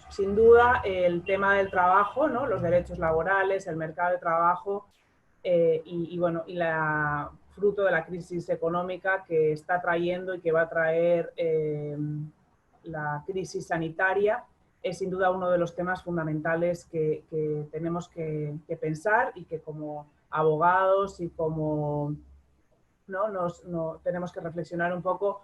Sin duda, el tema del trabajo, ¿no? Los derechos laborales, el mercado de trabajo bueno, y la fruto de la crisis económica que está trayendo y que va a traer la crisis sanitaria, es sin duda uno de los temas fundamentales que tenemos que pensar y que como abogados y como tenemos que reflexionar un poco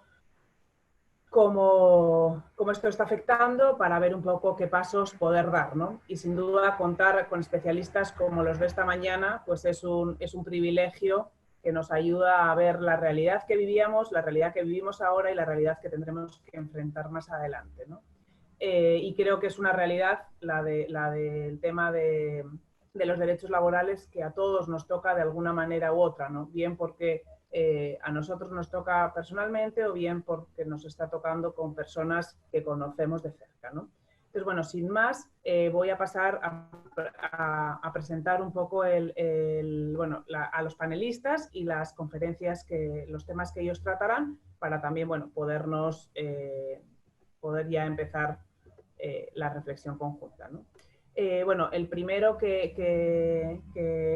cómo esto está afectando para ver un poco qué pasos poder dar, ¿no? Y sin duda contar con especialistas como los de esta mañana, pues es un privilegio que nos ayuda a ver la realidad que vivíamos, la realidad que vivimos ahora y la realidad que tendremos que enfrentar más adelante, ¿no? Y creo que es una realidad la del tema de los derechos laborales que a todos nos toca de alguna manera u otra, ¿no? Bien porque a nosotros nos toca personalmente o bien porque nos está tocando con personas que conocemos de cerca, ¿no? Entonces, bueno, sin más, voy a pasar a presentar un poco a los panelistas y las conferencias, los temas que ellos tratarán para también, bueno, poder ya empezar la reflexión conjunta, ¿no? Bueno, el primero que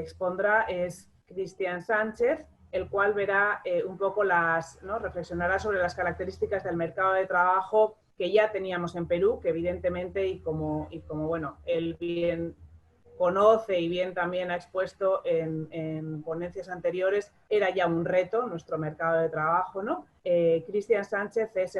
expondrá es Cristian Sánchez, el cual verá un poco reflexionará sobre las características del mercado de trabajo que ya teníamos en Perú, que evidentemente, y como bueno, él bien conoce y bien también ha expuesto en ponencias anteriores, era ya un reto nuestro mercado de trabajo, ¿no? Cristian Sánchez es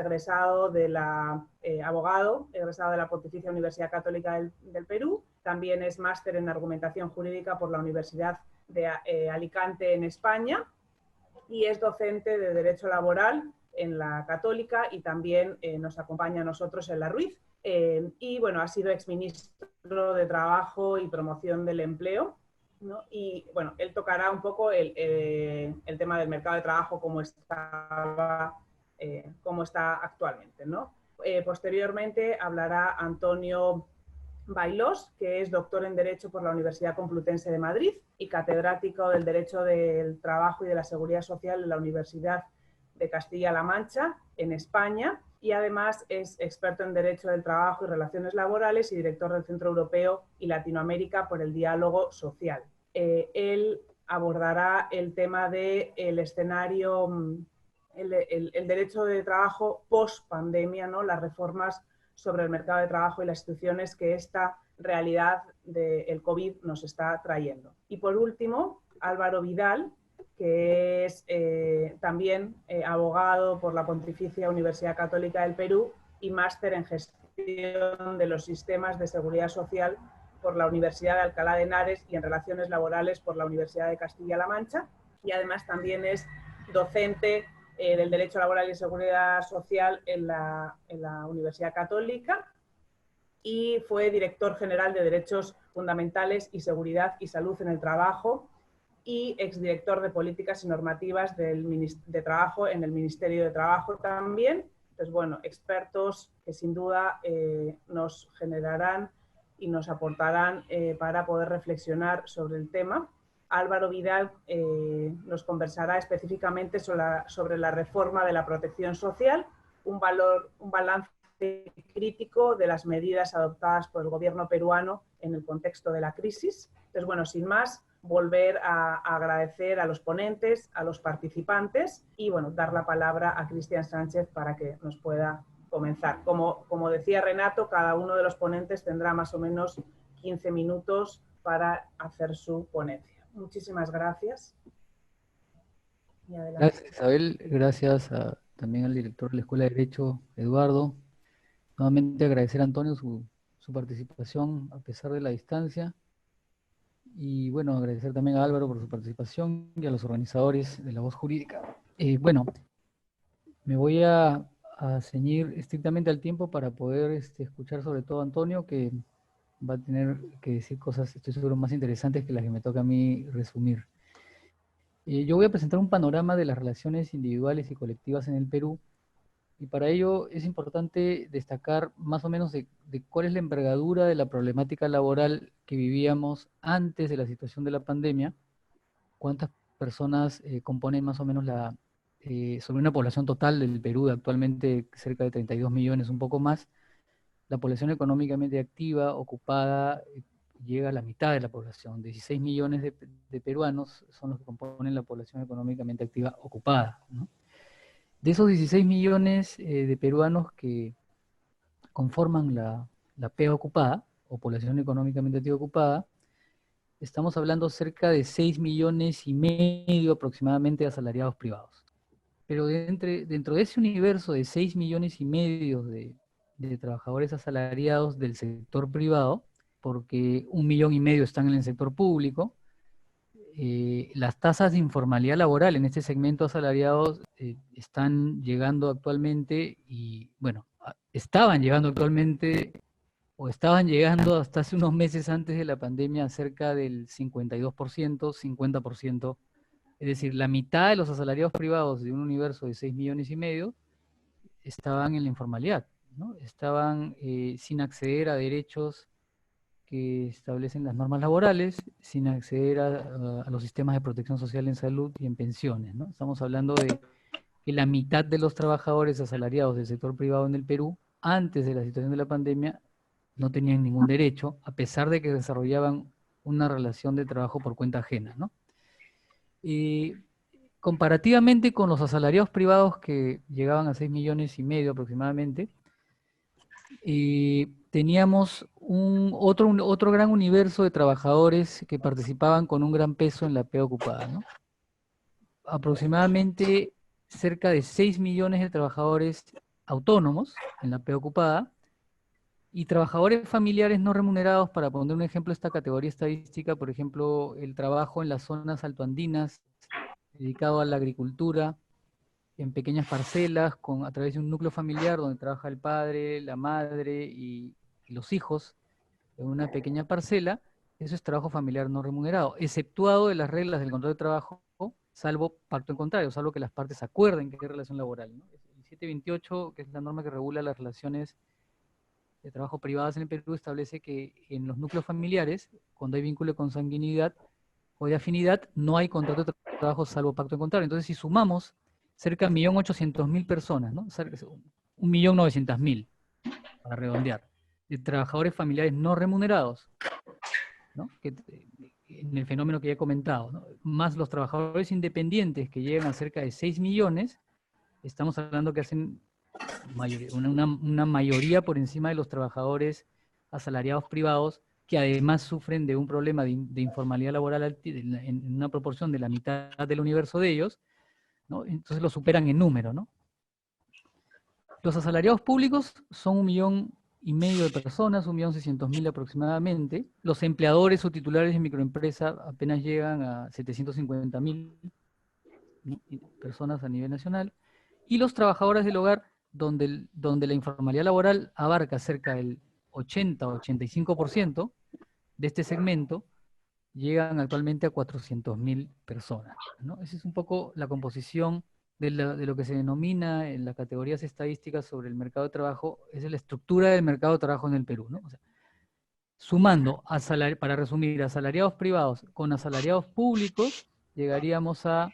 abogado, egresado de la Pontificia Universidad Católica del Perú, también es máster en argumentación jurídica por la Universidad de Alicante en España y es docente de Derecho Laboral en la Católica y también nos acompaña a nosotros en la Ruiz. Y bueno, ha sido exministro de Trabajo y Promoción del Empleo, ¿no? Y bueno, él tocará un poco el tema del mercado de trabajo como está actualmente, ¿no? Posteriormente hablará Antonio Bailós, que es doctor en Derecho por la Universidad Complutense de Madrid y catedrático del Derecho del Trabajo y de la Seguridad Social en la Universidad de Castilla-La Mancha, en España, y además es experto en Derecho del Trabajo y Relaciones Laborales y director del Centro Europeo y Latinoamérica por el Diálogo Social. Él abordará el tema del escenario, el derecho de trabajo post-pandemia, ¿no? Las reformas sobre el mercado de trabajo y las instituciones que esta realidad del COVID nos está trayendo. Y por último, Álvaro Vidal, que es también abogado por la Pontificia Universidad Católica del Perú y máster en gestión de los sistemas de seguridad social por la Universidad de Alcalá de Henares y en relaciones laborales por la Universidad de Castilla-La Mancha. Y además también es docente del Derecho Laboral y Seguridad Social en la Universidad Católica y fue director general de Derechos Fundamentales y Seguridad y Salud en el Trabajo y exdirector de Políticas y Normativas de Trabajo en el Ministerio de Trabajo también. Entonces, bueno, expertos que sin duda nos generarán y nos aportarán para poder reflexionar sobre el tema. Álvaro Vidal nos conversará específicamente sobre la reforma de la protección social, un balance crítico de las medidas adoptadas por el gobierno peruano en el contexto de la crisis. Entonces, bueno, sin más, volver a agradecer a los ponentes, a los participantes y, bueno, dar la palabra a Cristian Sánchez para que nos pueda comenzar. Como decía Renato, cada uno de los ponentes tendrá más o menos 15 minutos para hacer su ponencia. Muchísimas gracias. Gracias, Isabel. Gracias también al director de la Escuela de Derecho, Eduardo. Nuevamente agradecer a Antonio su participación a pesar de la distancia. Y bueno, agradecer también a Álvaro por su participación y a los organizadores de La Voz Jurídica. Bueno, me voy a ceñir estrictamente al tiempo para poder escuchar sobre todo a Antonio, que va a tener que decir cosas, estoy seguro, más interesantes que las que me toca a mí resumir. Yo voy a presentar un panorama de las relaciones individuales y colectivas en el Perú, y para ello es importante destacar más o menos de cuál es la envergadura de la problemática laboral que vivíamos antes de la situación de la pandemia, cuántas personas componen más o menos sobre una población total del Perú de actualmente cerca de 32 millones, un poco más, la población económicamente activa, ocupada, llega a la mitad de la población. 16 millones de peruanos son los que componen la población económicamente activa ocupada, ¿no? De esos 16 millones de peruanos que conforman la PEA ocupada, o población económicamente activa ocupada, estamos hablando cerca de 6 millones y medio aproximadamente de asalariados privados. Pero dentro de ese universo de 6 millones y medio de trabajadores asalariados del sector privado, porque 1,5 millones están en el sector público, las tasas de informalidad laboral en este segmento asalariados están llegando actualmente y, bueno, estaban llegando actualmente o estaban llegando hasta hace unos meses antes de la pandemia a cerca del 52%, 50%. Es decir, la mitad de los asalariados privados de un universo de 6 millones y medio estaban en la informalidad, ¿no? Estaban sin acceder a derechos que establecen las normas laborales, sin acceder a los sistemas de protección social en salud y en pensiones, ¿no? Estamos hablando de que la mitad de los trabajadores asalariados del sector privado en el Perú, antes de la situación de la pandemia, no tenían ningún derecho, a pesar de que desarrollaban una relación de trabajo por cuenta ajena, ¿no? Y comparativamente con los asalariados privados que llegaban a 6 millones y medio aproximadamente, teníamos otro gran universo de trabajadores que participaban con un gran peso en la PEA ocupada, ¿no? Aproximadamente cerca de 6 millones de trabajadores autónomos en la PEA ocupada y trabajadores familiares no remunerados, para poner un ejemplo de esta categoría estadística, por ejemplo, el trabajo en las zonas altoandinas dedicado a la agricultura, en pequeñas parcelas, a través de un núcleo familiar donde trabaja el padre, la madre y los hijos en una pequeña parcela. Eso es trabajo familiar no remunerado, exceptuado de las reglas del contrato de trabajo, salvo pacto en contrario, salvo que las partes acuerden que hay relación laboral, ¿no? El 728, que es la norma que regula las relaciones de trabajo privadas en el Perú, establece que en los núcleos familiares, cuando hay vínculo de consanguinidad o de afinidad, no hay contrato de trabajo salvo pacto en contrario. Entonces, si sumamos cerca de 1.800.000 personas, ¿no? 1.900.000, para redondear, de trabajadores familiares no remunerados, ¿no? En el fenómeno que ya he comentado, ¿no? Más los trabajadores independientes que llegan a cerca de 6 millones, estamos hablando que hacen una mayoría por encima de los trabajadores asalariados privados, que además sufren de un problema de informalidad laboral en una proporción de la mitad del universo de ellos, ¿no? Entonces lo superan en número, ¿no? Los asalariados públicos son 1,5 millones de personas, 1.600.000 aproximadamente. Los empleadores o titulares de microempresa apenas llegan a 750.000, ¿no? Personas a nivel nacional. Y los trabajadores del hogar, donde la informalidad laboral abarca cerca del 80-85% de este segmento, llegan actualmente a 400.000 personas, ¿no? Esa es un poco la composición de lo que se denomina en las categorías estadísticas sobre el mercado de trabajo, es la estructura del mercado de trabajo en el Perú, ¿no? O sea, sumando, para resumir, asalariados privados con asalariados públicos, llegaríamos a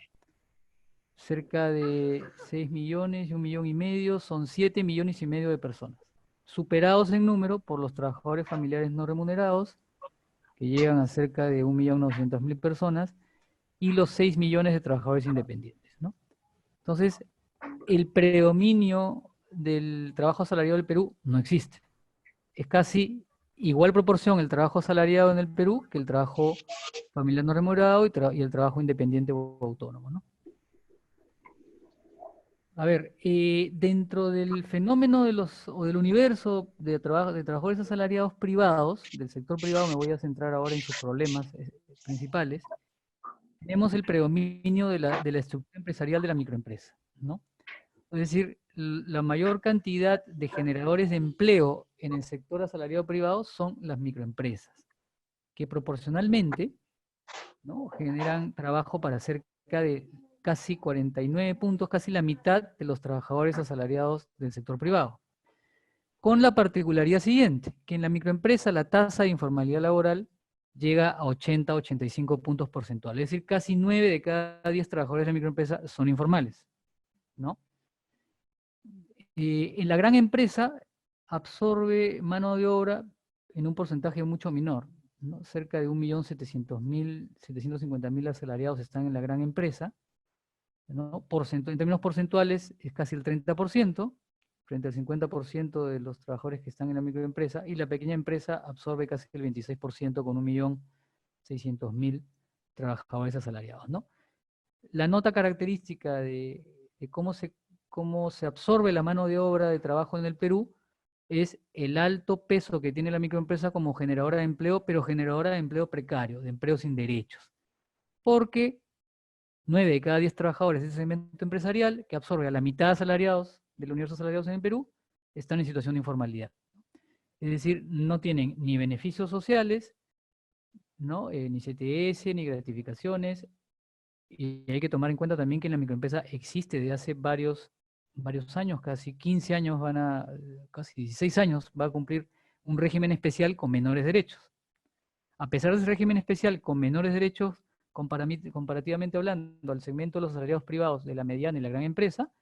cerca de 6 millones y 1,5 millones, son 7 millones y medio de personas, superados en número por los trabajadores familiares no remunerados, que llegan a cerca de 1.900.000 personas, y los 6 millones de trabajadores independientes, ¿no? Entonces, el predominio del trabajo asalariado del Perú no existe. Es casi igual proporción el trabajo asalariado en el Perú que el trabajo familiar no remunerado y el trabajo independiente o autónomo, ¿no? A ver, dentro del fenómeno o del universo de trabajadores asalariados privados, del sector privado, me voy a centrar ahora en sus problemas principales. Tenemos el predominio de la estructura empresarial de la microempresa, ¿no? Es decir, la mayor cantidad de generadores de empleo en el sector asalariado privado son las microempresas, que proporcionalmente, ¿no?, generan trabajo para cerca de casi 49 puntos, casi la mitad de los trabajadores asalariados del sector privado. Con la particularidad siguiente, que en la microempresa la tasa de informalidad laboral llega a 80-85 puntos porcentuales. Es decir, casi 9 de cada 10 trabajadores de la microempresa son informales. ¿no? En la gran empresa absorbe mano de obra en un porcentaje mucho menor, ¿no? Cerca de 1.700.000, 750.000 asalariados están en la gran empresa, ¿no? En términos porcentuales es casi el 30%, frente al 50% de los trabajadores que están en la microempresa, y la pequeña empresa absorbe casi el 26% con 1.600.000 trabajadores asalariados, ¿no? La nota característica de cómo se absorbe la mano de obra de trabajo en el Perú es el alto peso que tiene la microempresa como generadora de empleo, pero generadora de empleo precario, de empleo sin derechos. Porque 9 de cada 10 trabajadores de ese segmento empresarial, que absorbe a la mitad de asalariados del universo de asalariados en el Perú, están en situación de informalidad. Es decir, no tienen ni beneficios sociales, ¿no? Ni CTS, ni gratificaciones. Y hay que tomar en cuenta también que la microempresa existe desde hace varios años, casi 15 años, casi 16 años, va a cumplir un régimen especial con menores derechos. A pesar de ese régimen especial con menores derechos, comparativamente hablando al segmento de los asalariados privados de la mediana y la gran empresa,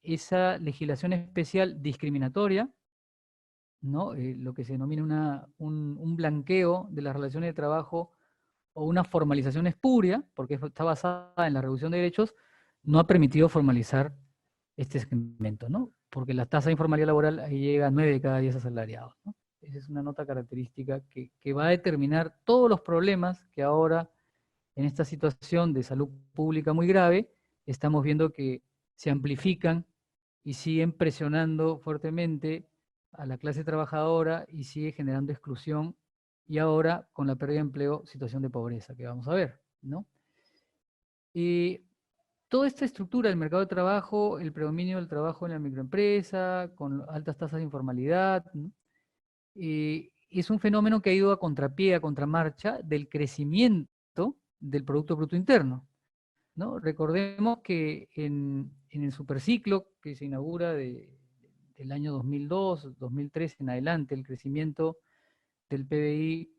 esa legislación especial discriminatoria, ¿no? Lo que se denomina un blanqueo de las relaciones de trabajo o una formalización espuria, porque está basada en la reducción de derechos, no ha permitido formalizar este segmento, ¿no? Porque la tasa de informalidad laboral ahí llega a 9 de cada 10 asalariados, ¿no? Esa es una nota característica que va a determinar todos los problemas que ahora, en esta situación de salud pública muy grave, estamos viendo que se amplifican y siguen presionando fuertemente a la clase trabajadora y sigue generando exclusión, y ahora con la pérdida de empleo, situación de pobreza que vamos a ver, ¿no? Toda esta estructura del mercado de trabajo, el predominio del trabajo en la microempresa, con altas tasas de informalidad, ¿no? Es un fenómeno que ha ido a contrapié, a contramarcha del crecimiento del Producto Bruto Interno, ¿no? Recordemos que en el superciclo que se inaugura del año 2002, 2003 en adelante, el crecimiento del PBI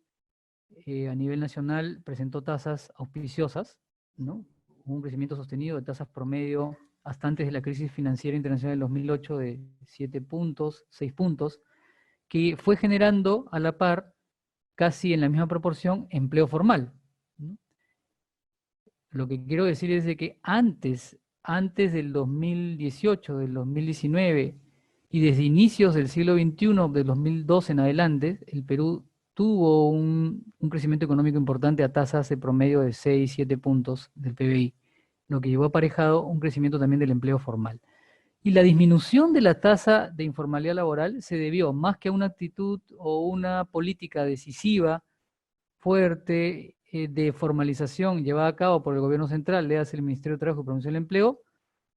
a nivel nacional presentó tasas auspiciosas, ¿no? Hubo un crecimiento sostenido de tasas promedio hasta antes de la crisis financiera internacional del 2008 de 7 puntos, 6 puntos, que fue generando a la par, casi en la misma proporción, empleo formal, ¿no? Lo que quiero decir es de que antes del 2018, del 2019 y desde inicios del siglo XXI, del 2012 en adelante, el Perú tuvo un crecimiento económico importante a tasas de promedio de 6, 7 puntos del PBI, lo que llevó aparejado un crecimiento también del empleo formal. Y la disminución de la tasa de informalidad laboral se debió más que a una actitud o una política decisiva, fuerte, de formalización llevada a cabo por el gobierno central, le hace el Ministerio de Trabajo y Promoción del Empleo.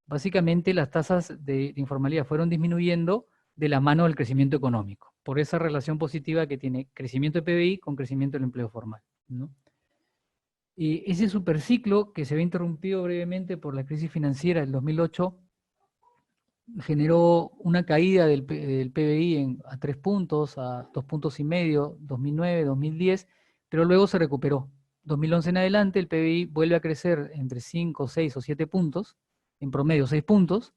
Básicamente las tasas de informalidad fueron disminuyendo de la mano del crecimiento económico, por esa relación positiva que tiene crecimiento de PBI con crecimiento del empleo formal, ¿no? Y ese superciclo, que se ve interrumpido brevemente por la crisis financiera del 2008, generó una caída del PBI a 3 puntos, a 2,5 puntos, 2009, 2010, pero luego se recuperó. 2011 en adelante el PBI vuelve a crecer entre 5, 6 o 7 puntos, en promedio 6 puntos,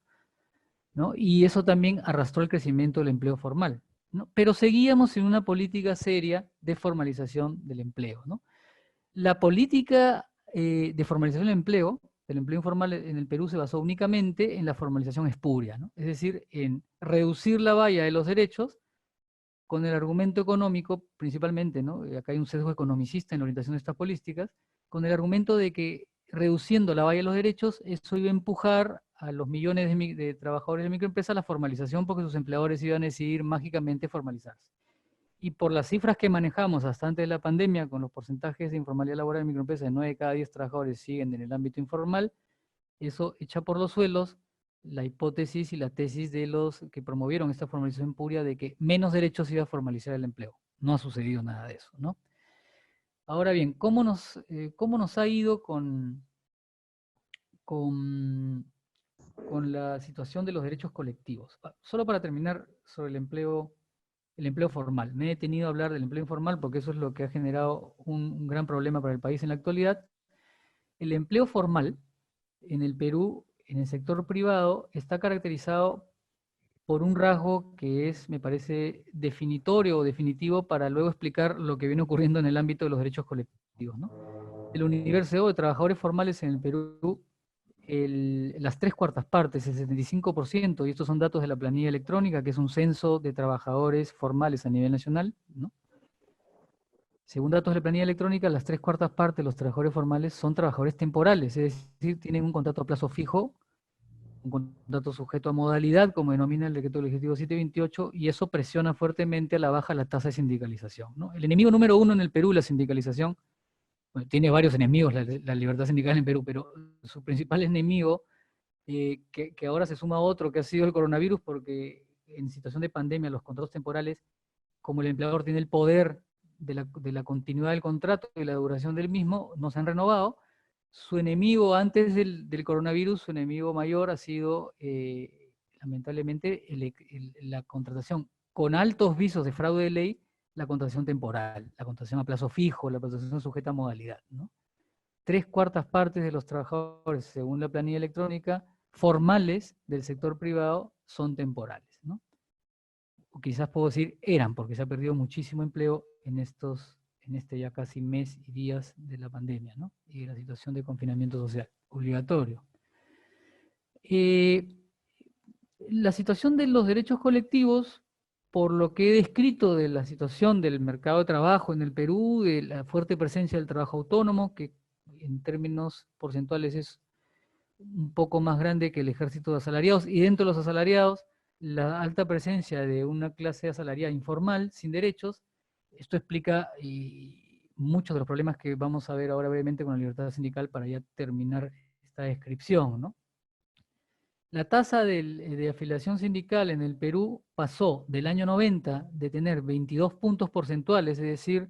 ¿no? Y eso también arrastró el crecimiento del empleo formal, ¿no? Pero seguíamos en una política seria de formalización del empleo, ¿no? La política de formalización del empleo informal en el Perú se basó únicamente en la formalización espuria, ¿no? Es decir, en reducir la valla de los derechos con el argumento económico, principalmente, ¿no? Acá hay un sesgo economicista en la orientación de estas políticas, con el argumento de que reduciendo la valla de los derechos, eso iba a empujar a los millones de trabajadores de microempresas a la formalización, porque sus empleadores iban a decidir mágicamente formalizarse. Y por las cifras que manejamos hasta antes de la pandemia, con los porcentajes de informalidad laboral en microempresas, de 9 de cada 10 trabajadores siguen en el ámbito informal, eso echa por los suelos la hipótesis y la tesis de los que promovieron esta formalización puria de que menos derechos iba a formalizar el empleo. No ha sucedido nada de eso, ¿no? Ahora bien, ¿cómo nos ha ido con la situación de los derechos colectivos? Solo para terminar sobre el empleo formal. Me he detenido a hablar del empleo informal porque eso es lo que ha generado un gran problema para el país en la actualidad. El empleo formal en el Perú en el sector privado está caracterizado por un rasgo que es, me parece, definitorio o definitivo para luego explicar lo que viene ocurriendo en el ámbito de los derechos colectivos, ¿no? El universo de trabajadores formales en el Perú, las 3/4 partes, el 75%, y estos son datos de la planilla electrónica, que es un censo de trabajadores formales a nivel nacional, ¿no? Según datos de la planilla electrónica, las 3/4 partes de los trabajadores formales son trabajadores temporales, es decir, tienen un contrato a plazo fijo, un contrato sujeto a modalidad, como denomina el decreto legislativo 728, y eso presiona fuertemente a la baja la tasa de sindicalización, ¿no? El enemigo número uno en el Perú, la sindicalización, bueno, tiene varios enemigos la libertad sindical en Perú, pero su principal enemigo, que ahora se suma a otro, que ha sido el coronavirus, porque en situación de pandemia los contratos temporales, como el empleador tiene el poder de la continuidad del contrato y la duración del mismo, no se han renovado. Su enemigo antes del coronavirus, su enemigo mayor ha sido, lamentablemente, la contratación con altos visos de fraude de ley, la contratación temporal, la contratación a plazo fijo, la contratación sujeta a modalidad, ¿no? 3/4 partes de los trabajadores, según la planilla electrónica, formales del sector privado son temporales, ¿no? O quizás puedo decir eran, porque se ha perdido muchísimo empleo en este ya casi mes y días de la pandemia, ¿no? Y de la situación de confinamiento social obligatorio. La situación de los derechos colectivos, por lo que he descrito de la situación del mercado de trabajo en el Perú, de la fuerte presencia del trabajo autónomo, que en términos porcentuales es un poco más grande que el ejército de asalariados, y dentro de los asalariados, la alta presencia de una clase asalariada informal, sin derechos, esto explica muchos de los problemas que vamos a ver ahora brevemente con la libertad sindical para ya terminar esta descripción, ¿no? La tasa de afiliación sindical en el Perú pasó del año 90 de tener 22 puntos porcentuales, es decir,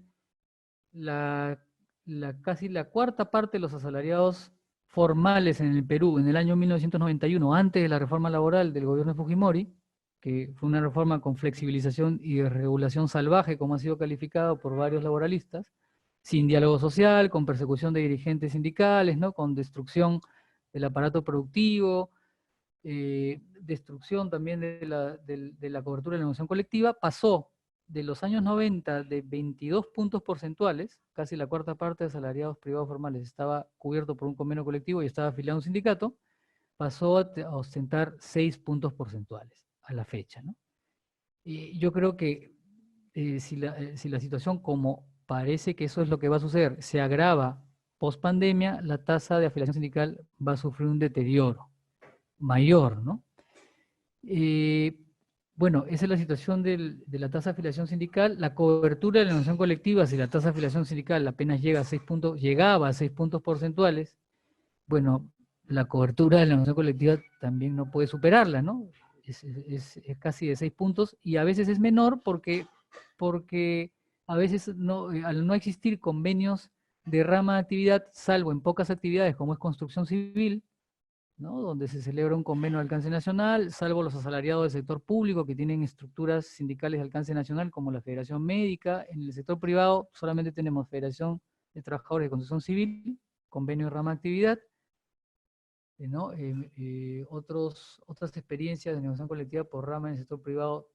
casi la cuarta parte de los asalariados formales en el Perú en el año 1991, antes de la reforma laboral del gobierno de Fujimori, que fue una reforma con flexibilización y regulación salvaje, como ha sido calificado por varios laboralistas, sin diálogo social, con persecución de dirigentes sindicales, ¿no? Con destrucción del aparato productivo, destrucción también de la cobertura de la negociación colectiva, pasó de los años 90 de 22 puntos porcentuales, casi la cuarta parte de asalariados privados formales estaba cubierto por un convenio colectivo y estaba afiliado a un sindicato, pasó a ostentar 6 puntos porcentuales a la fecha, ¿no? Y yo creo que si la situación, como parece que eso es lo que va a suceder, se agrava post pandemia, la tasa de afiliación sindical va a sufrir un deterioro mayor, ¿no? Bueno, esa es la situación de la tasa de afiliación sindical. La cobertura de la negociación colectiva, si la tasa de afiliación sindical apenas llegaba a 6 puntos porcentuales, bueno, la cobertura de la negociación colectiva también no puede superarla, ¿no? Es casi de 6 puntos y a veces es menor porque a veces al no existir convenios de rama de actividad, salvo en pocas actividades como es construcción civil, ¿no? Donde se celebra un convenio de alcance nacional, salvo los asalariados del sector público que tienen estructuras sindicales de alcance nacional como la Federación Médica. En el sector privado solamente tenemos Federación de Trabajadores de Construcción Civil, convenio de rama de actividad, ¿no? Otras experiencias de negociación colectiva por rama en el sector privado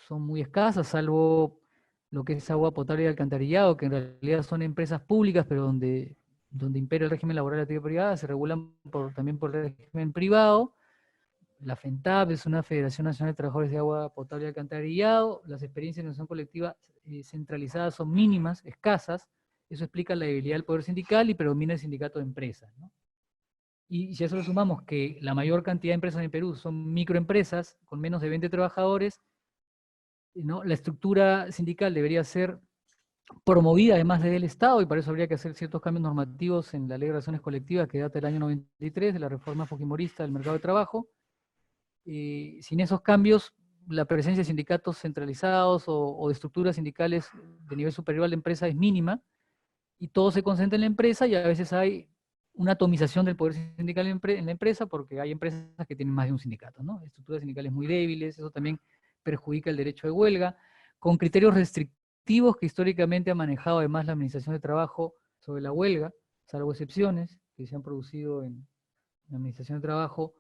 son muy escasas, salvo lo que es agua potable y alcantarillado, que en realidad son empresas públicas, pero donde impera el régimen laboral de la actividad privada, se regulan también por el régimen privado. La FENTAP es una Federación Nacional de Trabajadores de Agua Potable y Alcantarillado. Las experiencias de negociación colectiva centralizadas son mínimas, escasas. Eso explica la debilidad del poder sindical y predomina el sindicato de empresas, ¿no? Y si a eso le sumamos que la mayor cantidad de empresas en Perú son microempresas con menos de 20 trabajadores, ¿no? La estructura sindical debería ser promovida además desde el Estado, y para eso habría que hacer ciertos cambios normativos en la Ley de Relaciones Colectivas que data del año 93, de la reforma fujimorista del mercado de trabajo. Sin esos cambios, la presencia de sindicatos centralizados o de estructuras sindicales de nivel superior a la empresa es mínima, y todo se concentra en la empresa, y a veces hay una atomización del poder sindical en la empresa, porque hay empresas que tienen más de un sindicato, ¿no? Estructuras sindicales muy débiles, eso también perjudica el derecho de huelga, con criterios restrictivos que históricamente ha manejado además la Administración de Trabajo sobre la huelga, salvo excepciones que se han producido en la Administración de Trabajo,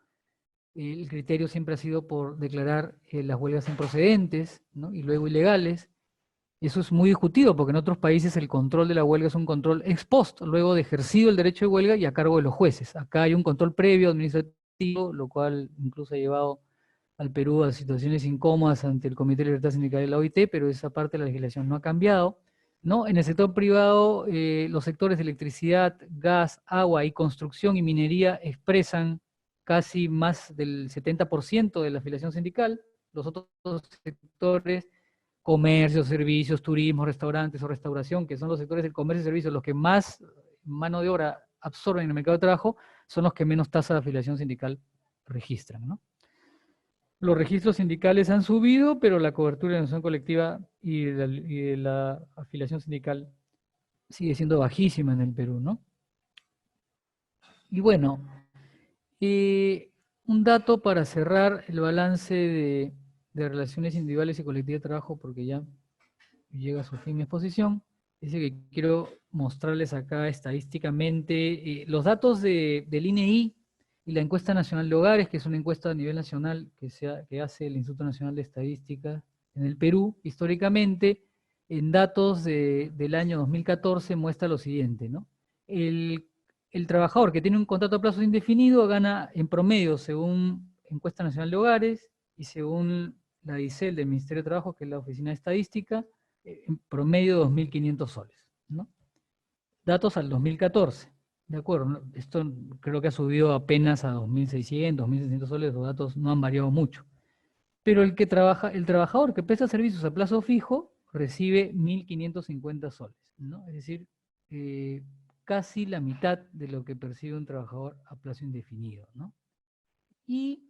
el criterio siempre ha sido por declarar las huelgas improcedentes, ¿no? Y luego ilegales. Eso es muy discutido porque en otros países el control de la huelga es un control ex post, luego de ejercido el derecho de huelga y a cargo de los jueces. Acá hay un control previo administrativo, lo cual incluso ha llevado al Perú a situaciones incómodas ante el Comité de Libertad Sindical de la OIT, pero esa parte de la legislación no ha cambiado, ¿no? En el sector privado, los sectores de electricidad, gas, agua y construcción y minería expresan casi más del 70% de la afiliación sindical. Los otros sectores, comercio, servicios, turismo, restaurantes o restauración, que son los sectores del comercio y servicios, los que más mano de obra absorben en el mercado de trabajo, son los que menos tasa de afiliación sindical registran, ¿no? Los registros sindicales han subido, pero la cobertura de la negociación colectiva y de la afiliación sindical sigue siendo bajísima en el Perú, ¿no? Y bueno, un dato para cerrar el balance de relaciones individuales y colectivas de trabajo, porque ya llega a su fin mi exposición. Dice que quiero mostrarles acá estadísticamente los datos del INEI y la encuesta nacional de hogares, que es una encuesta a nivel nacional que hace el Instituto Nacional de Estadística en el Perú. Históricamente, en datos del año 2014 muestra lo siguiente, ¿no? El trabajador que tiene un contrato a plazo indefinido gana en promedio, según encuesta nacional de hogares y según la DICEL del Ministerio de Trabajo, que es la Oficina de Estadística, en promedio 2.500 soles, ¿no? Datos al 2014, ¿de acuerdo? ¿No? Esto creo que ha subido apenas a 2.600, 2.600 soles, los datos no han variado mucho. Pero el trabajador que presta servicios a plazo fijo recibe 1.550 soles, ¿no? Es decir, casi la mitad de lo que percibe un trabajador a plazo indefinido, ¿no? Y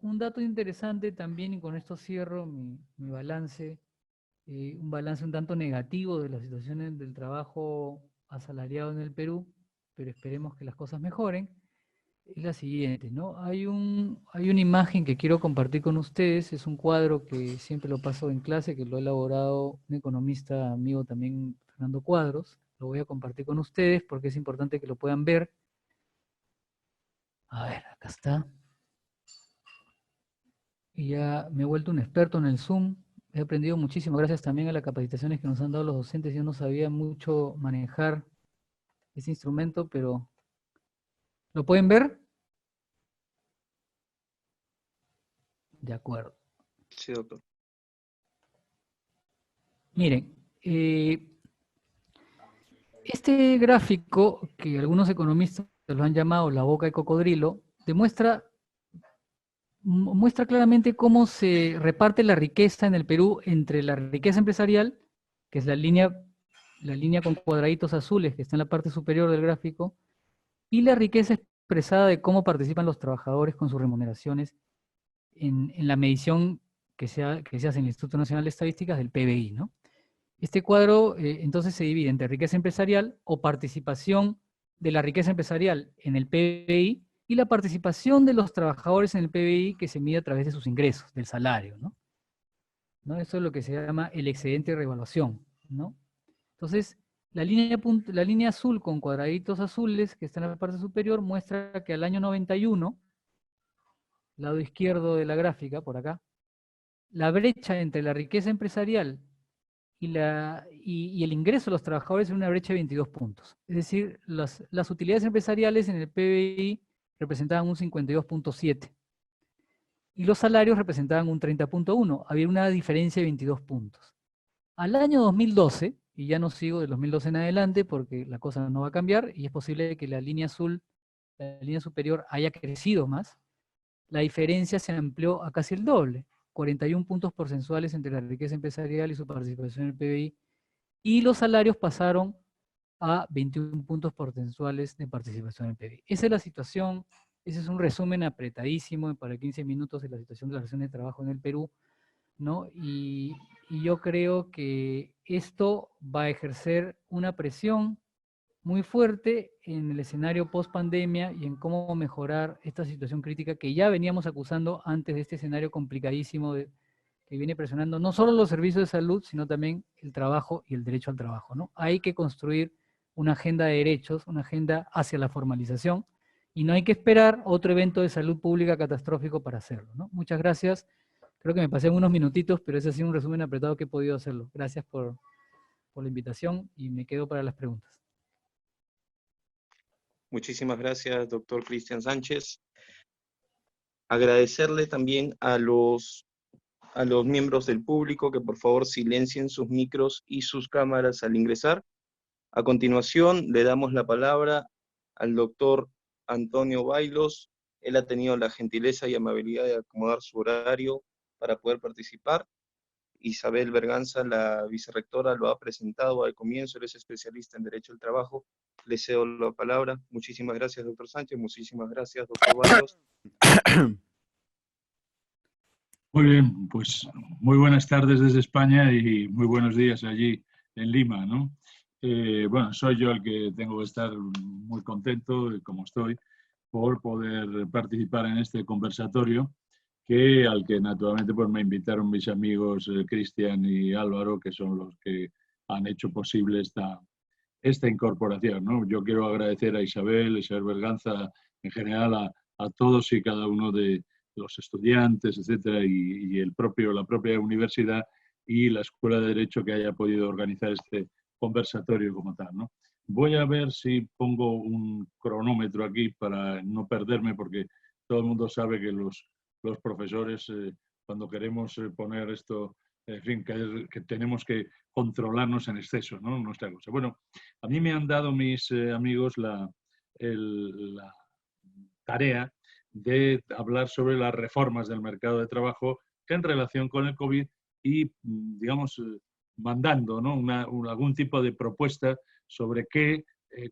un dato interesante también, y con esto cierro mi balance, un balance un tanto negativo de las situaciones del trabajo asalariado en el Perú, pero esperemos que las cosas mejoren, es la siguiente, ¿no? Hay una imagen que quiero compartir con ustedes, es un cuadro que siempre lo paso en clase, que lo ha elaborado un economista amigo también, Fernando Cuadros. Lo voy a compartir con ustedes porque es importante que lo puedan ver. A ver, acá está. Y ya me he vuelto un experto en el Zoom. He aprendido muchísimo, gracias también a las capacitaciones que nos han dado los docentes. Yo no sabía mucho manejar ese instrumento, pero ¿lo pueden ver? De acuerdo. Sí, doctor. Miren, este gráfico, que algunos economistas lo han llamado la boca de cocodrilo, muestra claramente cómo se reparte la riqueza en el Perú entre la riqueza empresarial, que es la línea con cuadraditos azules que está en la parte superior del gráfico, y la riqueza expresada de cómo participan los trabajadores con sus remuneraciones en la medición que se hace en el Instituto Nacional de Estadísticas del PBI, ¿no? Este cuadro entonces se divide entre riqueza empresarial o participación de la riqueza empresarial en el PBI y la participación de los trabajadores en el PBI que se mide a través de sus ingresos, del salario, ¿no? Eso es lo que se llama el excedente de revaluación, ¿no? Entonces, la línea azul con cuadraditos azules que está en la parte superior muestra que al año 91, lado izquierdo de la gráfica, por acá, la brecha entre la riqueza empresarial y el ingreso de los trabajadores es una brecha de 22 puntos. Es decir, las utilidades empresariales en el PBI representaban un 52.7 y los salarios representaban un 30.1. Había una diferencia de 22 puntos. Al año 2012, y ya no sigo de 2012 en adelante porque la cosa no va a cambiar y es posible que la línea azul, la línea superior, haya crecido más, la diferencia se amplió a casi el doble, 41 puntos porcentuales entre la riqueza empresarial y su participación en el PBI, y los salarios pasaron a 21 puntos porcentuales de participación en el PBI. Esa es la situación, ese es un resumen apretadísimo para 15 minutos de la situación de las relaciones de trabajo en el Perú, ¿no? Y yo creo que esto va a ejercer una presión muy fuerte en el escenario post pandemia y en cómo mejorar esta situación crítica que ya veníamos acusando antes de este escenario complicadísimo que viene presionando no solo los servicios de salud, sino también el trabajo y el derecho al trabajo, ¿no? Hay que construir una agenda de derechos, una agenda hacia la formalización, y no hay que esperar otro evento de salud pública catastrófico para hacerlo, ¿no? Muchas gracias. Creo que me pasé unos minutitos, pero ese ha sido un resumen apretado que he podido hacerlo. Gracias por la invitación y me quedo para las preguntas. Muchísimas gracias, doctor Cristian Sánchez. Agradecerle también a los miembros del público que por favor silencien sus micros y sus cámaras al ingresar. A continuación, le damos la palabra al doctor Antonio Bailos. Él ha tenido la gentileza y amabilidad de acomodar su horario para poder participar. Isabel Berganza, la vicerrectora, lo ha presentado al comienzo. Él es especialista en Derecho del Trabajo. Le cedo la palabra. Muchísimas gracias, doctor Sánchez. Muchísimas gracias, doctor Bailos. Muy bien, pues muy buenas tardes desde España y muy buenos días allí en Lima, ¿no? Bueno, soy yo el que tengo que estar muy contento, como estoy, por poder participar en este conversatorio, al que naturalmente pues, me invitaron mis amigos Cristian y Álvaro, que son los que han hecho posible esta incorporación, ¿no? Yo quiero agradecer a Isabel Berganza, en general a todos y cada uno de los estudiantes, etcétera, y la propia universidad y la Escuela de Derecho que haya podido organizar este conversatorio como tal, ¿no? Voy a ver si pongo un cronómetro aquí para no perderme, porque todo el mundo sabe que los profesores, cuando queremos poner esto, en fin, que tenemos que controlarnos en exceso, ¿no? Nuestra cosa. Bueno, a mí me han dado mis amigos la tarea de hablar sobre las reformas del mercado de trabajo en relación con el COVID y, digamos, mandando, ¿no? algún tipo de propuesta sobre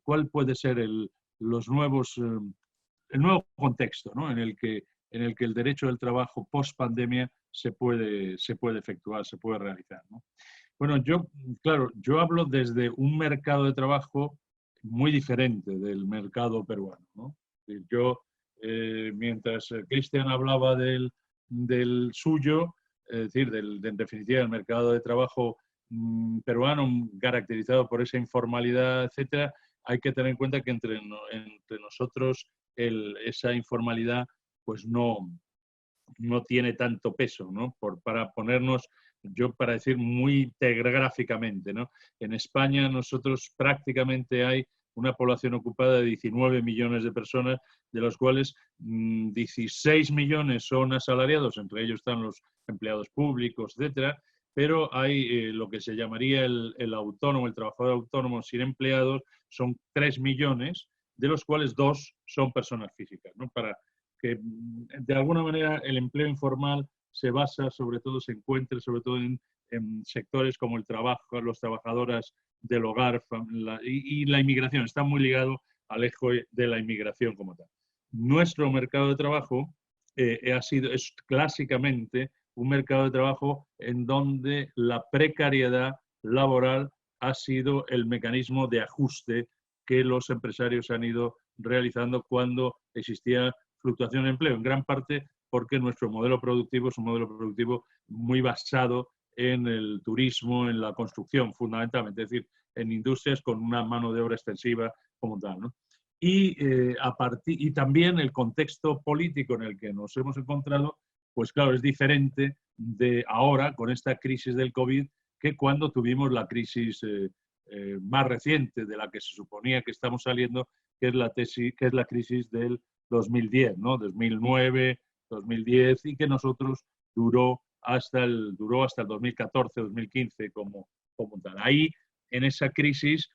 cuál puede ser el nuevo contexto, ¿no? en el que el derecho del trabajo post pandemia se puede efectuar, se puede realizar, ¿no? Bueno, yo hablo desde un mercado de trabajo muy diferente del mercado peruano, ¿no? Yo, mientras Cristian hablaba del suyo, es decir, en definitiva, el mercado de trabajo peruano, caracterizado por esa informalidad, etcétera, hay que tener en cuenta que entre nosotros esa informalidad pues no tiene tanto peso, ¿no? Para ponernos, para decir muy telegráficamente, ¿no? En España nosotros prácticamente hay una población ocupada de 19 millones de personas, de los cuales 16 millones son asalariados, entre ellos están los empleados públicos, etcétera, pero hay lo que se llamaría el autónomo, el trabajador autónomo sin empleados, son 3 millones, de los cuales 2 son personas físicas, ¿no? Para que de alguna manera el empleo informal se encuentra sobre todo en sectores como el trabajo, las trabajadoras del hogar y la inmigración. Está muy ligado al eje de la inmigración como tal. Nuestro mercado de trabajo es clásicamente un mercado de trabajo en donde la precariedad laboral ha sido el mecanismo de ajuste que los empresarios han ido realizando cuando existía fluctuación de empleo, en gran parte porque nuestro modelo productivo es un modelo productivo muy basado en el turismo, en la construcción fundamentalmente, es decir, en industrias con una mano de obra extensiva como tal, ¿no? Y también el contexto político en el que nos hemos encontrado, pues claro, es diferente de ahora con esta crisis del COVID que cuando tuvimos la crisis más reciente de la que se suponía que estamos saliendo, que es la crisis del 2010, ¿no? 2009, 2010, y que nosotros duró hasta el 2014, 2015 como tal. Ahí, en esa crisis,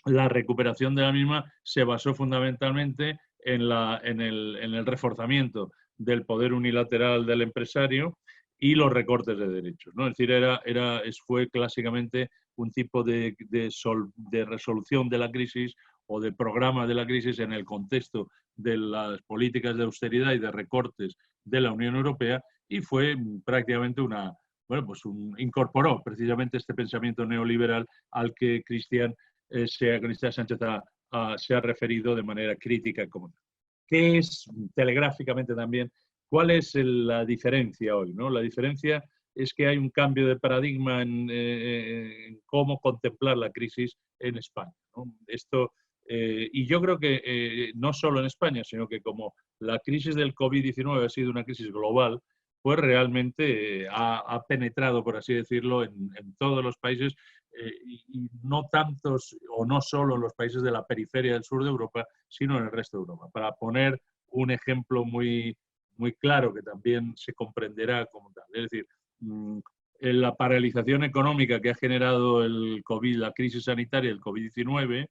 la recuperación de la misma se basó fundamentalmente en el reforzamiento del poder unilateral del empresario y los recortes de derechos, ¿no? Es decir, fue clásicamente un tipo de resolución de la crisis o de programa de la crisis en el contexto de las políticas de austeridad y de recortes de la Unión Europea, y fue prácticamente incorporó precisamente este pensamiento neoliberal al que Cristian Sánchez se ha referido de manera crítica. ¿Qué es, telegráficamente también, cuál es la diferencia hoy, ¿no? La diferencia es que hay un cambio de paradigma en cómo contemplar la crisis en España, ¿no? Esto Y yo creo que no solo en España, sino que como la crisis del COVID-19 ha sido una crisis global, pues realmente ha penetrado, por así decirlo, en todos los países y no tantos o no solo en los países de la periferia del sur de Europa, sino en el resto de Europa. Para poner un ejemplo muy, muy claro que también se comprenderá como tal. Es decir, en la paralización económica que ha generado el COVID, la crisis sanitaria del COVID-19,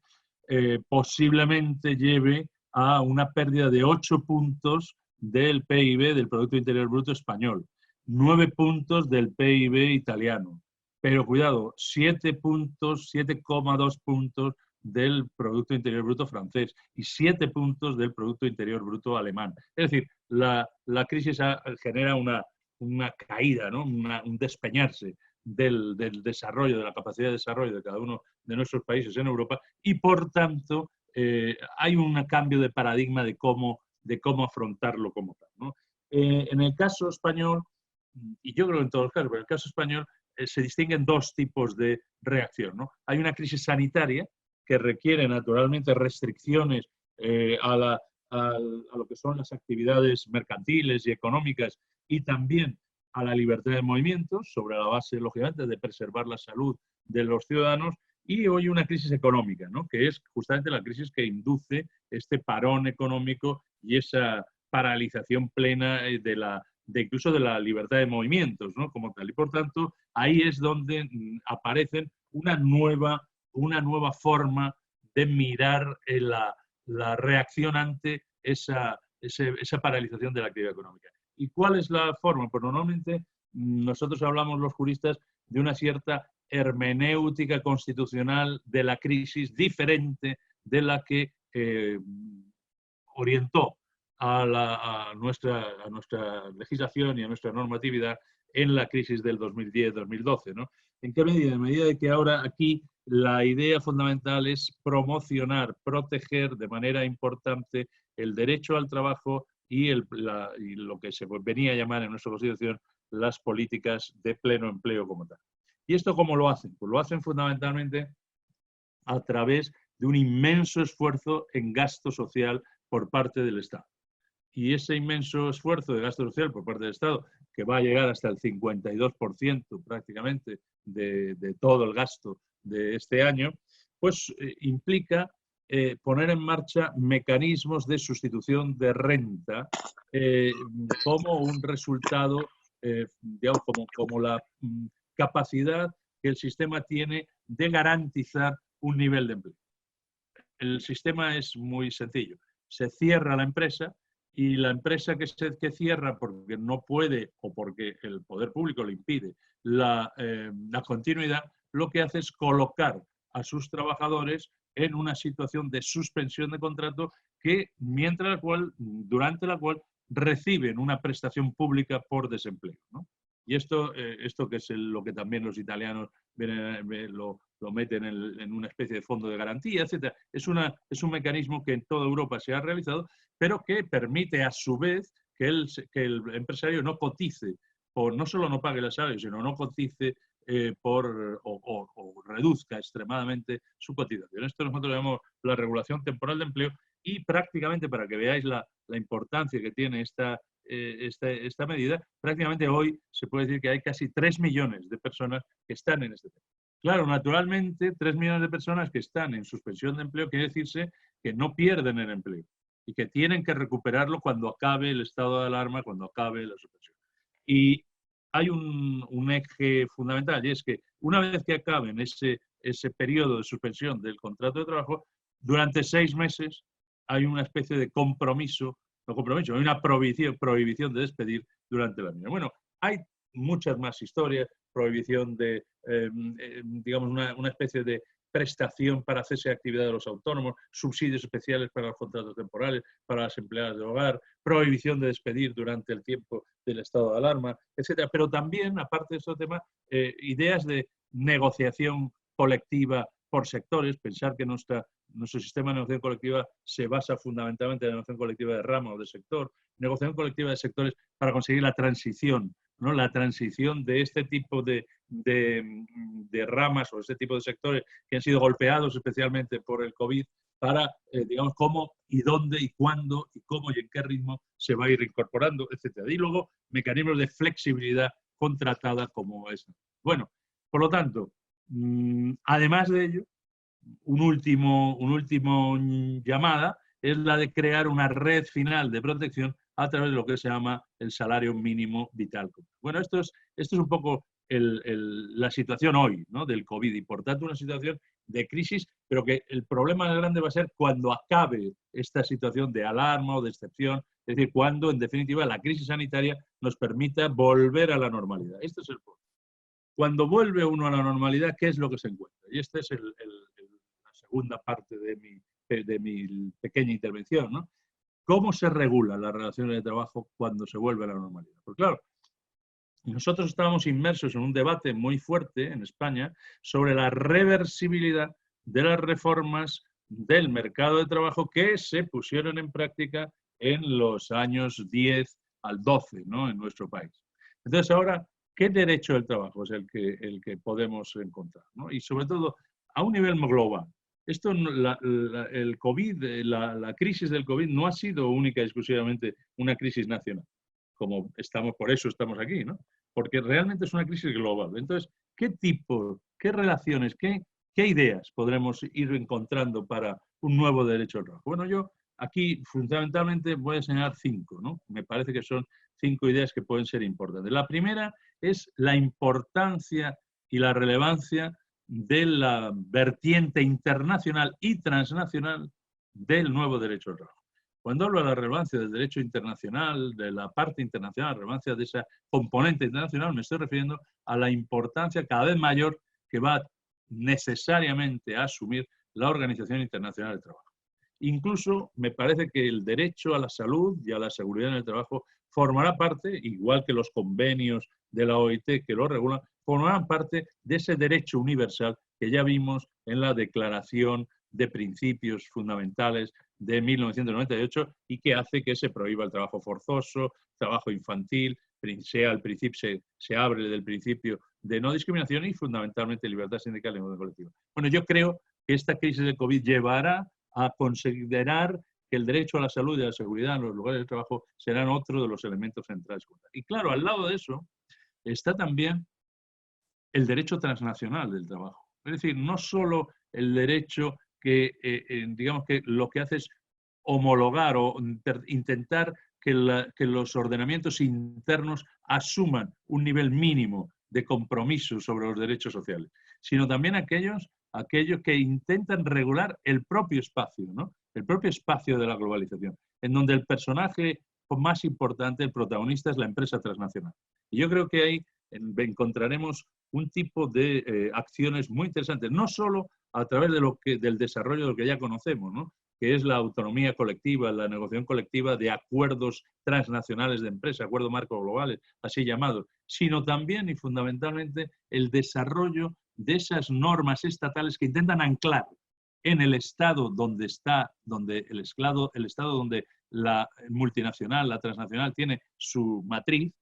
posiblemente lleve a una pérdida de 8 puntos del PIB, del Producto Interior Bruto español, 9 puntos del PIB italiano, pero cuidado, 7 puntos, 7,2 puntos del Producto Interior Bruto francés y 7 puntos del Producto Interior Bruto alemán. Es decir, la crisis genera una caída, ¿no? Un despeñarse del desarrollo, de la capacidad de desarrollo de cada uno de nuestros países en Europa y, por tanto, hay un cambio de paradigma de cómo afrontarlo como tal, ¿no? En el caso español, y yo creo que en todos los casos, pero en el caso español se distinguen dos tipos de reacción, ¿no? Hay una crisis sanitaria que requiere naturalmente restricciones a lo que son las actividades mercantiles y económicas y también a la libertad de movimientos, sobre la base, lógicamente, de preservar la salud de los ciudadanos, y hoy una crisis económica, ¿no? Que es justamente la crisis que induce este parón económico y esa paralización plena incluso de la libertad de movimientos, ¿no? Como tal. Y por tanto, ahí es donde aparecen una nueva forma de mirar la reacción ante esa paralización de la actividad económica. ¿Y cuál es la forma? Pues normalmente nosotros hablamos, los juristas, de una cierta hermenéutica constitucional de la crisis diferente de la que orientó a nuestra legislación y a nuestra normatividad en la crisis del 2010-2012, ¿no? ¿En qué medida? En medida de que ahora aquí la idea fundamental es promocionar, proteger de manera importante el derecho al trabajo y lo que se venía a llamar en nuestra Constitución las políticas de pleno empleo como tal. ¿Y esto cómo lo hacen? Pues lo hacen fundamentalmente a través de un inmenso esfuerzo en gasto social por parte del Estado. Y ese inmenso esfuerzo de gasto social por parte del Estado, que va a llegar hasta el 52% prácticamente de todo el gasto de este año, pues implica poner en marcha mecanismos de sustitución de renta como un resultado, digamos, como la capacidad que el sistema tiene de garantizar un nivel de empleo. El sistema es muy sencillo. Se cierra la empresa y la empresa que cierra porque no puede o porque el poder público le impide la continuidad, lo que hace es colocar a sus trabajadores en una situación de suspensión de contrato durante la cual reciben una prestación pública por desempleo, ¿no? Y esto que es lo que también los italianos lo meten en una especie de fondo de garantía, etc. Es un mecanismo que en toda Europa se ha realizado, pero que permite a su vez que el empresario no cotice, no solo no pague el salario, sino no cotice o reduzca extremadamente su cotización. Esto nosotros llamamos la regulación temporal de empleo y prácticamente, para que veáis la importancia que tiene esta medida, prácticamente hoy se puede decir que hay casi 3 millones de personas que están en este tema. Claro, naturalmente, 3 millones de personas que están en suspensión de empleo quiere decirse que no pierden el empleo y que tienen que recuperarlo cuando acabe el estado de alarma, cuando acabe la suspensión. Y hay un eje fundamental, y es que una vez que acaben ese periodo de suspensión del contrato de trabajo, durante 6 meses hay una especie de hay una prohibición de despedir durante el año. Bueno, hay muchas más historias, prohibición de, digamos, una especie de prestación para cese de actividad de los autónomos, subsidios especiales para los contratos temporales, para las empleadas de hogar, prohibición de despedir durante el tiempo del estado de alarma, etc. Pero también, aparte de estos temas, ideas de negociación colectiva por sectores, pensar que nuestro sistema de negociación colectiva se basa fundamentalmente en la negociación colectiva de rama o de sector, negociación colectiva de sectores para conseguir la transición, ¿no? La transición de este tipo de ramas o este tipo de sectores que han sido golpeados especialmente por el COVID para, digamos, cómo y dónde y cuándo y cómo y en qué ritmo se va a ir incorporando, etc. Y luego mecanismos de flexibilidad contratada como esa. Bueno, por lo tanto, además de ello, un último llamada es la de crear una red final de protección a través de lo que se llama el salario mínimo vital. Bueno, esto es un poco la situación hoy, ¿no?, del COVID, y por tanto una situación de crisis, pero que el problema más grande va a ser cuando acabe esta situación de alarma o de excepción, es decir, cuando en definitiva la crisis sanitaria nos permita volver a la normalidad. Este es el problema. Cuando vuelve uno a la normalidad, ¿qué es lo que se encuentra? Y esta es la segunda parte de mi pequeña intervención, ¿no? ¿Cómo se regulan las relaciones de trabajo cuando se vuelve a la normalidad? Pues claro, nosotros estábamos inmersos en un debate muy fuerte en España sobre la reversibilidad de las reformas del mercado de trabajo que se pusieron en práctica en los años 10 al 12, ¿no?, en nuestro país. Entonces ahora, ¿qué derecho del trabajo es el que podemos encontrar, ¿no? Y sobre todo, a un nivel global. Esto, el COVID, la crisis del COVID no ha sido única y exclusivamente una crisis nacional, como por eso estamos aquí, ¿no? Porque realmente es una crisis global. Entonces, qué relaciones, qué ideas podremos ir encontrando para un nuevo derecho al trabajo? Bueno, yo aquí fundamentalmente voy a señalar 5, ¿no? Me parece que son 5 ideas que pueden ser importantes. La primera es la importancia y la relevancia de la vertiente internacional y transnacional del nuevo derecho al trabajo. Cuando hablo de la relevancia del derecho internacional, de la parte internacional, la relevancia de esa componente internacional, me estoy refiriendo a la importancia cada vez mayor que va necesariamente a asumir la Organización Internacional del Trabajo. Incluso me parece que el derecho a la salud y a la seguridad en el trabajo formará parte, igual que los convenios de la OIT que lo regulan, formarán parte de ese derecho universal que ya vimos en la Declaración de Principios Fundamentales de 1998 y que hace que se prohíba el trabajo forzoso, trabajo infantil, se abre del principio de no discriminación y fundamentalmente libertad sindical y igualdad colectiva. Bueno, yo creo que esta crisis del COVID llevará a considerar que el derecho a la salud y a la seguridad en los lugares de trabajo serán otro de los elementos centrales. Y claro, al lado de eso está también el derecho transnacional del trabajo. Es decir, no solo el derecho que, digamos que lo que hace es homologar o intentar que los ordenamientos internos asuman un nivel mínimo de compromiso sobre los derechos sociales, sino también aquellos que intentan regular el propio espacio, ¿no?, el propio espacio de la globalización, en donde el personaje más importante, el protagonista, es la empresa transnacional. Y yo creo que ahí encontraremos un tipo de acciones muy interesantes, no solo a través del desarrollo de lo que ya conocemos, ¿no?, que es la autonomía colectiva, la negociación colectiva de acuerdos transnacionales de empresa, acuerdos marcos globales, así llamados, sino también y fundamentalmente el desarrollo de esas normas estatales que intentan anclar en el estado donde la multinacional, la transnacional tiene su matriz,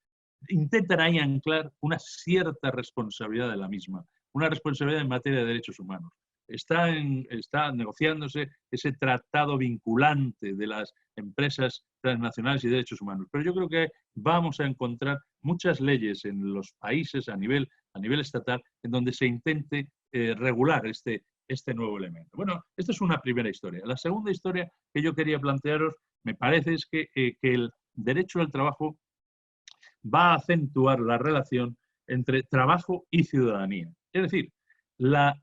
intentan ahí anclar una cierta responsabilidad de la misma, una responsabilidad en materia de derechos humanos. Está negociándose ese tratado vinculante de las empresas transnacionales y derechos humanos. Pero yo creo que vamos a encontrar muchas leyes en los países a nivel estatal en donde se intente regular este nuevo elemento. Bueno, esta es una primera historia. La segunda historia que yo quería plantearos, me parece, es que el derecho al trabajo va a acentuar la relación entre trabajo y ciudadanía. Es decir, la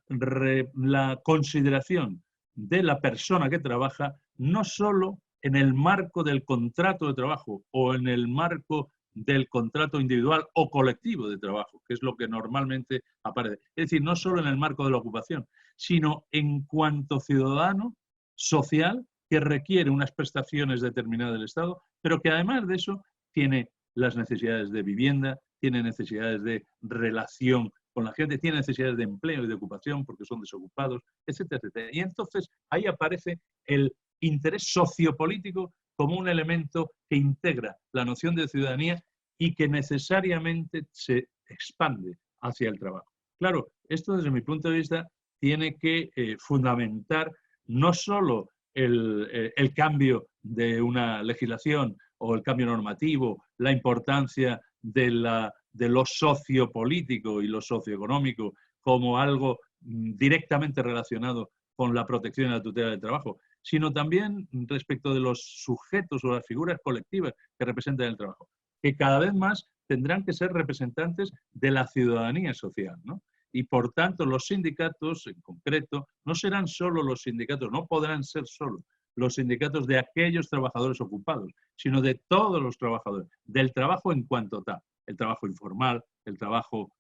consideración de la persona que trabaja no solo en el marco del contrato de trabajo o en el marco del contrato individual o colectivo de trabajo, que es lo que normalmente aparece. Es decir, no solo en el marco de la ocupación, sino en cuanto ciudadano social que requiere unas prestaciones determinadas del Estado, pero que además de eso tiene las necesidades de vivienda, tiene necesidades de relación con la gente, tiene necesidades de empleo y de ocupación porque son desocupados, etcétera, etcétera. Y entonces ahí aparece el interés sociopolítico como un elemento que integra la noción de ciudadanía y que necesariamente se expande hacia el trabajo. Claro, esto desde mi punto de vista tiene que fundamentar no solo el cambio de una legislación o el cambio normativo, la importancia de lo sociopolítico y lo socioeconómico como algo directamente relacionado con la protección y la tutela del trabajo, sino también respecto de los sujetos o las figuras colectivas que representan el trabajo, que cada vez más tendrán que ser representantes de la ciudadanía social, ¿no? Y por tanto los sindicatos en concreto no serán solo los sindicatos, no podrán ser solo los sindicatos de aquellos trabajadores ocupados, sino de todos los trabajadores, del trabajo en cuanto tal, el trabajo informal, el trabajo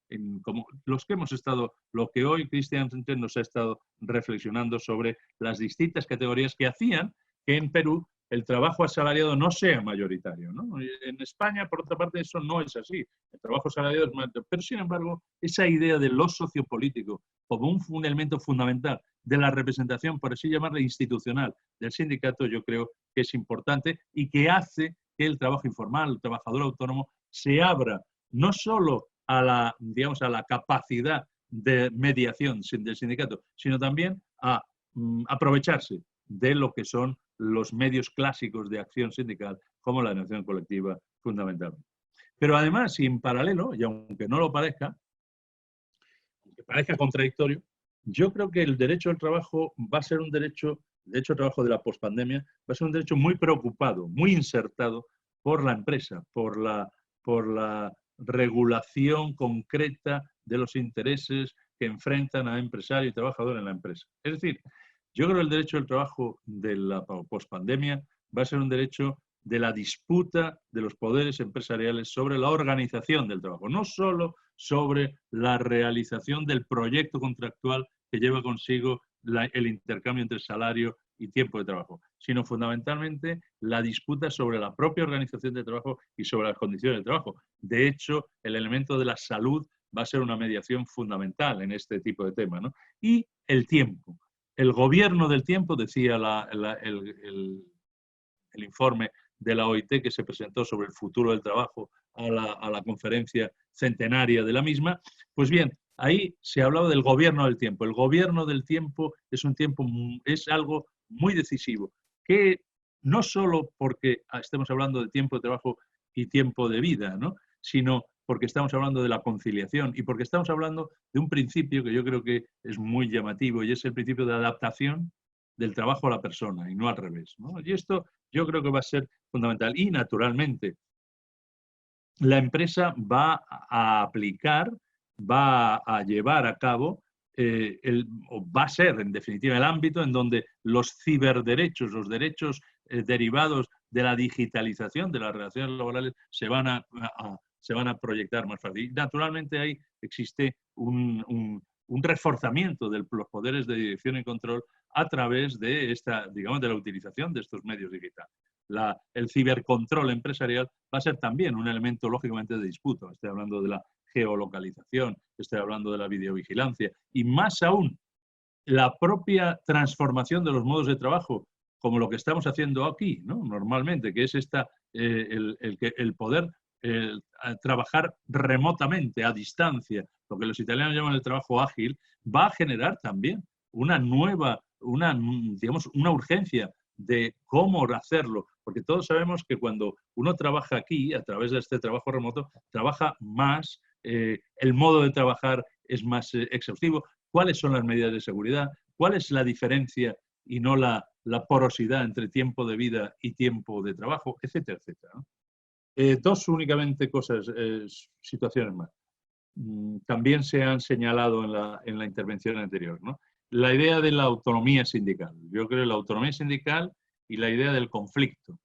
como los que hemos estado, lo que hoy Cristian nos ha estado reflexionando sobre las distintas categorías que hacían que en Perú el trabajo asalariado no sea mayoritario, ¿no? En España, por otra parte, eso no es así. El trabajo asalariado es mayoritario. Pero, sin embargo, esa idea de lo sociopolítico como un elemento fundamental de la representación, por así llamarla, institucional del sindicato, yo creo que es importante y que hace que el trabajo informal, el trabajador autónomo, se abra no solo a la, digamos, a la capacidad de mediación del sindicato, sino también a aprovecharse de lo que son los medios clásicos de acción sindical, como la negociación colectiva, fundamentalmente. Pero además, y en paralelo, y aunque no lo parezca, aunque parezca contradictorio, yo creo que el derecho al trabajo va a ser un derecho, el derecho al trabajo de la pospandemia, va a ser un derecho muy preocupado, muy insertado por la empresa, por la regulación concreta de los intereses que enfrentan a empresario y trabajador en la empresa. Es decir, yo creo que el derecho al trabajo de la pospandemia va a ser un derecho de la disputa de los poderes empresariales sobre la organización del trabajo, no solo sobre la realización del proyecto contractual que lleva consigo el intercambio entre salario y tiempo de trabajo, sino fundamentalmente la disputa sobre la propia organización del trabajo y sobre las condiciones de trabajo. De hecho, el elemento de la salud va a ser una mediación fundamental en este tipo de temas, ¿no? Y el tiempo. El gobierno del tiempo, decía el informe de la OIT que se presentó sobre el futuro del trabajo a la conferencia centenaria de la misma, pues bien, ahí se hablaba del gobierno del tiempo. El gobierno del tiempo es algo muy decisivo, que no solo porque estemos hablando de tiempo de trabajo y tiempo de vida, ¿no?, sino porque estamos hablando de la conciliación y porque estamos hablando de un principio que yo creo que es muy llamativo y es el principio de adaptación del trabajo a la persona y no al revés, ¿no? Y esto yo creo que va a ser fundamental. Y naturalmente, la empresa va a aplicar, va a llevar a cabo, o va a ser en definitiva el ámbito en donde los ciberderechos, los derechos derivados de la digitalización de las relaciones laborales se van a proyectar más fácil. Y naturalmente ahí existe un reforzamiento de los poderes de dirección y control a través de digamos, de la utilización de estos medios digitales. El cibercontrol empresarial va a ser también un elemento, lógicamente, de disputa. Estoy hablando de la geolocalización, estoy hablando de la videovigilancia y más aún la propia transformación de los modos de trabajo, como lo que estamos haciendo aquí, ¿no?, normalmente, que es el poder trabajar remotamente, a distancia, lo que los italianos llaman el trabajo ágil, va a generar también una urgencia de cómo hacerlo, porque todos sabemos que cuando uno trabaja aquí, a través de este trabajo remoto, trabaja más, el modo de trabajar es más exhaustivo, cuáles son las medidas de seguridad, cuál es la diferencia y no la porosidad entre tiempo de vida y tiempo de trabajo, etcétera, etcétera, ¿no? Dos únicamente situaciones más. También se han señalado en la intervención anterior, ¿no? La idea de la autonomía sindical. Yo creo que la autonomía sindical y la idea del conflicto.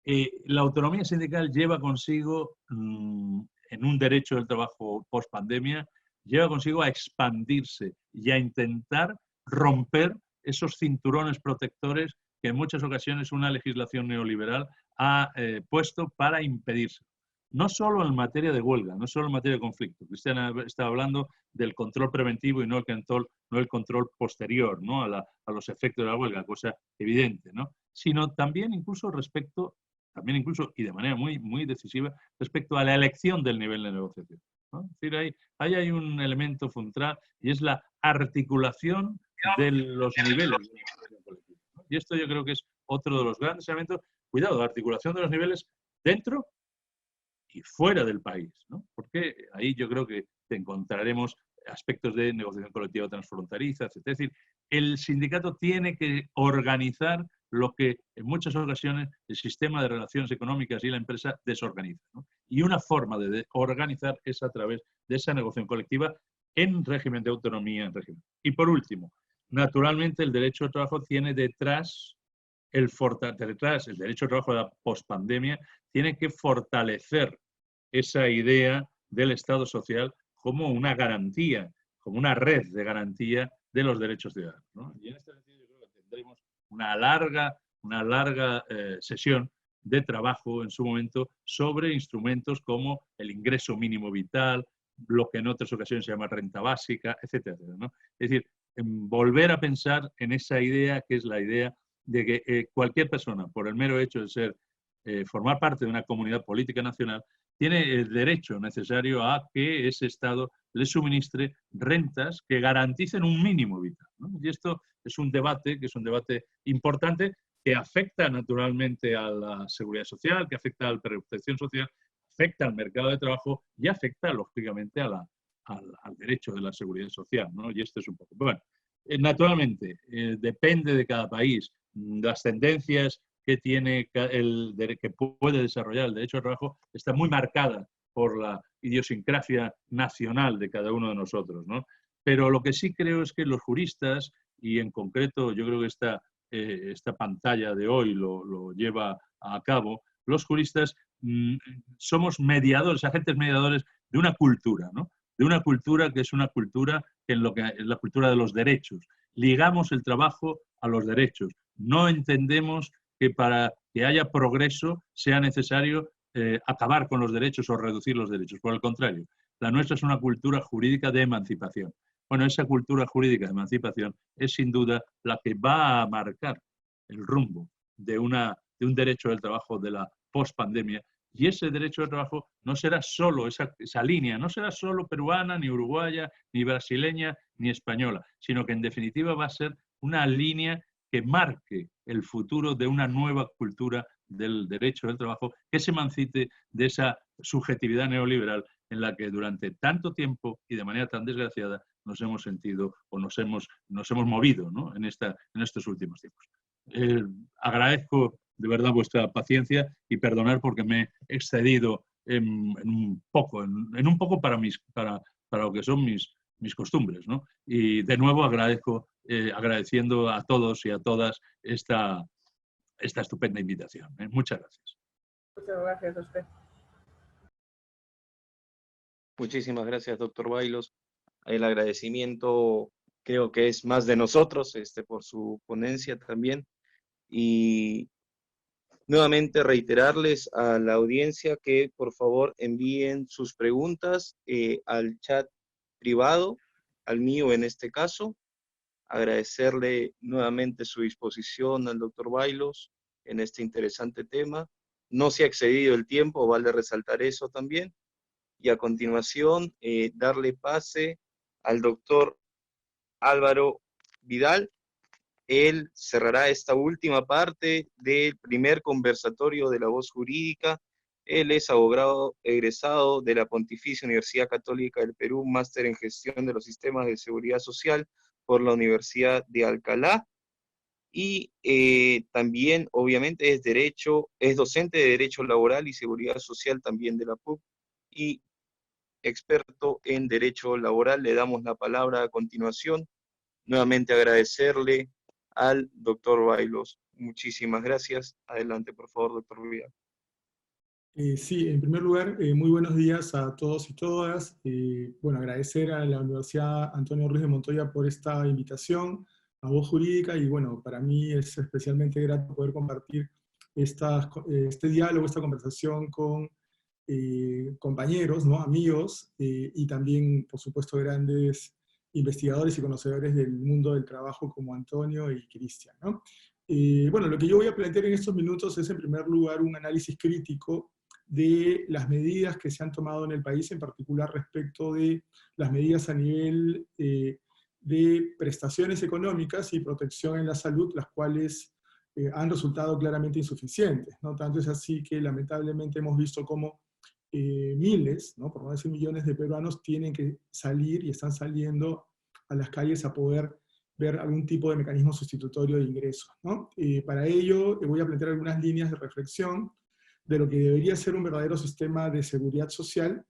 La autonomía sindical lleva consigo, en un derecho del trabajo post-pandemia, lleva consigo a expandirse y a intentar romper esos cinturones protectores que en muchas ocasiones una legislación neoliberal ha puesto para impedirse. No solo en materia de huelga, no solo en materia de conflicto. Cristian está hablando del control preventivo y no el control posterior, ¿no?, a los efectos de la huelga, cosa evidente, ¿no?, sino también incluso y de manera muy, muy decisiva, respecto a la elección del nivel de negociación, ¿no? Es decir, ahí hay un elemento fundamental y es la articulación de los niveles de negociación colectiva. Y esto yo creo que es otro de los grandes elementos. Cuidado, la articulación de los niveles dentro y fuera del país, ¿no? Porque ahí yo creo que encontraremos aspectos de negociación colectiva transfronteriza, etc. Es decir, el sindicato tiene que organizar lo que en muchas ocasiones el sistema de relaciones económicas y la empresa desorganiza, ¿no? Y una forma de organizar es a través de esa negociación colectiva en régimen de autonomía. Y por último, naturalmente el derecho al trabajo tiene detrás el derecho al trabajo de la pospandemia, tiene que fortalecer esa idea del Estado social como una garantía, como una red de garantía de los derechos ciudadanos, ¿no? Y en este sentido yo creo que tendremos una larga sesión de trabajo en su momento sobre instrumentos como el ingreso mínimo vital, lo que en otras ocasiones se llama renta básica, etcétera, etcétera, ¿no? Es decir, volver a pensar en esa idea que es la idea de que cualquier persona, por el mero hecho de ser, formar parte de una comunidad política nacional, tiene el derecho necesario a que ese Estado le suministre rentas que garanticen un mínimo vital, ¿no? Y esto es un debate que es un debate importante que afecta naturalmente a la seguridad social, que afecta a la protección social, afecta al mercado de trabajo y afecta, lógicamente, al derecho de la seguridad social, ¿no? Y esto es un poco... Bueno, naturalmente, depende de cada país. Las tendencias que tiene que puede desarrollar el derecho al trabajo está muy marcada por la idiosincrasia nacional de cada uno de nosotros, ¿no? Pero lo que sí creo es que los juristas, y en concreto yo creo que esta pantalla de hoy lo lleva a cabo, los juristas somos mediadores, agentes mediadores de una cultura, ¿no? De una cultura que es una cultura que es la cultura de los derechos. Ligamos el trabajo a los derechos. No entendemos que para que haya progreso sea necesario acabar con los derechos o reducir los derechos. Por el contrario, la nuestra es una cultura jurídica de emancipación. Bueno, esa cultura jurídica de emancipación es sin duda la que va a marcar el rumbo de un derecho del trabajo de la pospandemia. Y ese derecho del trabajo no será solo, esa línea, no será solo peruana, ni uruguaya, ni brasileña, ni española, sino que en definitiva va a ser una línea que marque el futuro de una nueva cultura del derecho del trabajo que se emancipe de esa subjetividad neoliberal en la que durante tanto tiempo y de manera tan desgraciada nos hemos sentido o nos hemos movido, ¿no? en estos últimos tiempos. Agradezco de verdad vuestra paciencia y perdonar porque me he excedido en un poco para lo que son mis costumbres, ¿no? Y de nuevo agradeciendo a todos y a todas esta estupenda invitación, ¿eh? Muchas gracias. Muchas gracias a usted. Muchísimas gracias, doctor Bailos. El agradecimiento creo que es más de nosotros, por su ponencia también. Y nuevamente reiterarles a la audiencia que por favor envíen sus preguntas al chat privado, al mío en este caso. Agradecerle nuevamente su disposición al doctor Bailos en este interesante tema. No se ha excedido el tiempo, vale resaltar eso también. Y a continuación, darle pase al doctor Álvaro Vidal. Él cerrará esta última parte del primer conversatorio de La Voz Jurídica. Él es abogado egresado de la Pontificia Universidad Católica del Perú, máster en gestión de los sistemas de seguridad social por la Universidad de Alcalá. Y también, obviamente, es docente de Derecho Laboral y Seguridad Social también de la PUC y experto en Derecho Laboral. Le damos la palabra a continuación. Nuevamente agradecerle al doctor Bailos. Muchísimas gracias. Adelante, por favor, doctor Vidal. Sí, en primer lugar, muy buenos días a todos y todas. Bueno, agradecer a la Universidad Antonio Ruiz de Montoya por esta invitación a Voz Jurídica, y bueno, para mí es especialmente grato poder compartir este diálogo, esta conversación con compañeros, ¿no? Amigos, y también, por supuesto, grandes investigadores y conocedores del mundo del trabajo como Antonio y Cristian, ¿no? Bueno, lo que yo voy a plantear en estos minutos es, en primer lugar, un análisis crítico de las medidas que se han tomado en el país, en particular respecto de las medidas a nivel de prestaciones económicas y protección en la salud, las cuales han resultado claramente insuficientes, ¿no? Tanto es así que lamentablemente hemos visto cómo miles, ¿no?, por no decir millones de peruanos tienen que salir y están saliendo a las calles a poder ver algún tipo de mecanismo sustitutorio de ingresos, ¿no? Para ello voy a plantear algunas líneas de reflexión de lo que debería ser un verdadero sistema de seguridad social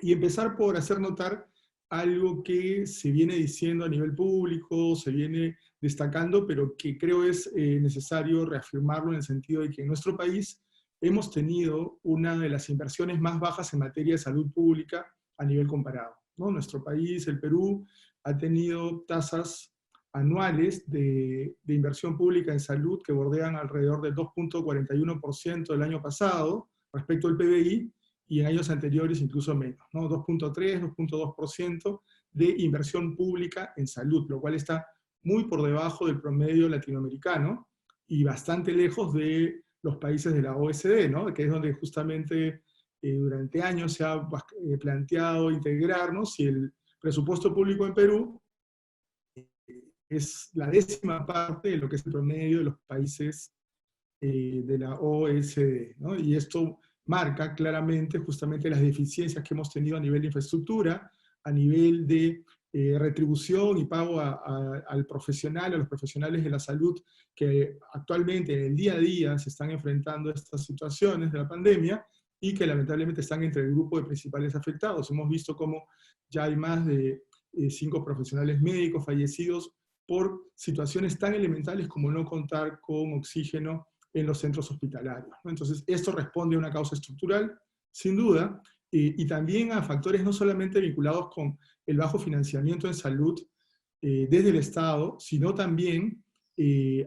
y empezar por hacer notar algo que se viene diciendo a nivel público, se viene destacando, pero que creo es necesario reafirmarlo en el sentido de que en nuestro país hemos tenido una de las inversiones más bajas en materia de salud pública a nivel comparado, ¿no? Nuestro país, el Perú, ha tenido tasas anuales de inversión pública en salud que bordean alrededor del 2.41% del año pasado respecto al PBI, y en años anteriores incluso menos, ¿no? 2.3, 2.2% de inversión pública en salud, lo cual está muy por debajo del promedio latinoamericano y bastante lejos de los países de la OECD, ¿no?, que es donde justamente durante años se ha planteado integrarnos, y el presupuesto público en Perú es la 10ª parte de lo que es el promedio de los países de la OECD, ¿no? Y esto marca claramente justamente las deficiencias que hemos tenido a nivel de infraestructura, a nivel de retribución y pago al profesional, a los profesionales de la salud que actualmente en el día a día se están enfrentando a estas situaciones de la pandemia y que lamentablemente están entre el grupo de principales afectados. Hemos visto cómo ya hay más de 5 profesionales médicos fallecidos por situaciones tan elementales como no contar con oxígeno en los centros hospitalarios, ¿no? Entonces, esto responde a una causa estructural, sin duda, y también a factores no solamente vinculados con el bajo financiamiento en salud desde el Estado, sino también